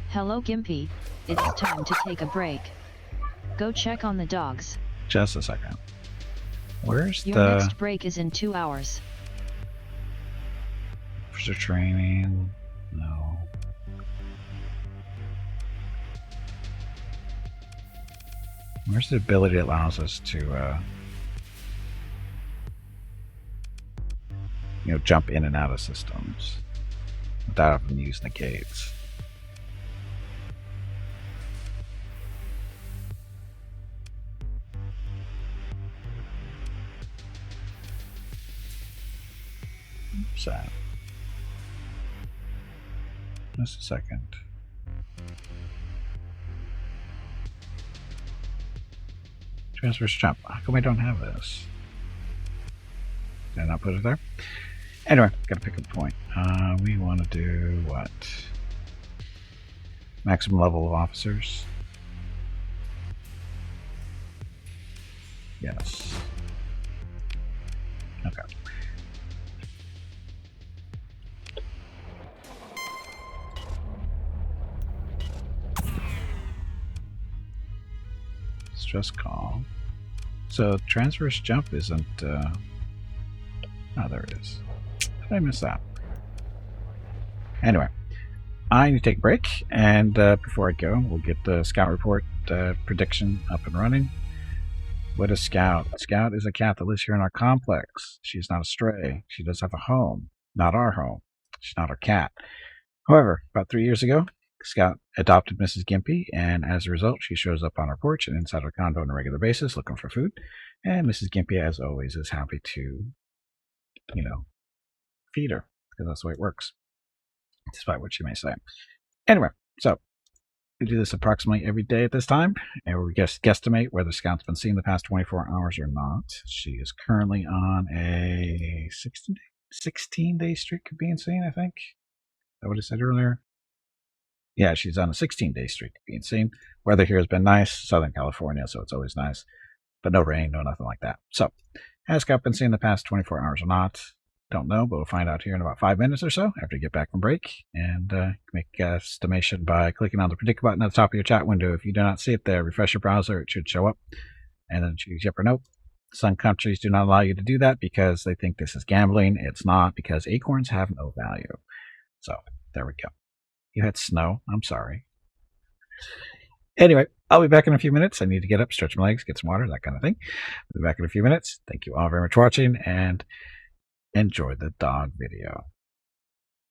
Hello Gimpy, it's time to take a break. Go check on the dogs. Just a second. Where's Your the next break is in 2 hours. officer training? No. Where's the ability that allows us to jump in and out of systems without having to use the gates? Sad. Just a second. Transverse jump. How come I don't have this? Did I not put it there? Anyway, gotta pick a point. We want to do what? Maximum level of officers. Yes. Okay. Stress call. So transverse jump isn't oh, there it is. How did I miss that? Anyway, I need to take a break, and before I go, we'll get the scout report prediction up and running. What is Scout? Scout is a cat that lives here in our complex. She's not a stray. She does have a home. Not our home. She's not our cat. However, about 3 years ago, Scout adopted Mrs. Gimpy, and as a result, she shows up on our porch and inside our condo on a regular basis looking for food. And Mrs. Gimpy, as always, is happy to, feed her, because that's the way it works, despite what she may say. Anyway, so we do this approximately every day at this time, and we guesstimate whether Scout's been seen the past 24 hours or not. She is currently on a 60-day 16-day streak of being seen, I think. Is that what I said earlier? Yeah, she's on a 16-day streak of being seen. Weather here has been nice. Southern California, so it's always nice. But no rain, no nothing like that. So, has Scout been seen the past 24 hours or not? Don't know, but we'll find out here in about 5 minutes or so after you get back from break. And make an estimation by clicking on the predict button at the top of your chat window. If you do not see it there, refresh your browser. It should show up. And then choose yep or no. Some countries do not allow you to do that because they think this is gambling. It's not, because acorns have no value. So, there we go. You had snow. I'm sorry. Anyway, I'll be back in a few minutes. I need to get up, stretch my legs, get some water, that kind of thing. I'll be back in a few minutes. Thank you all very much for watching, and enjoy the dog video.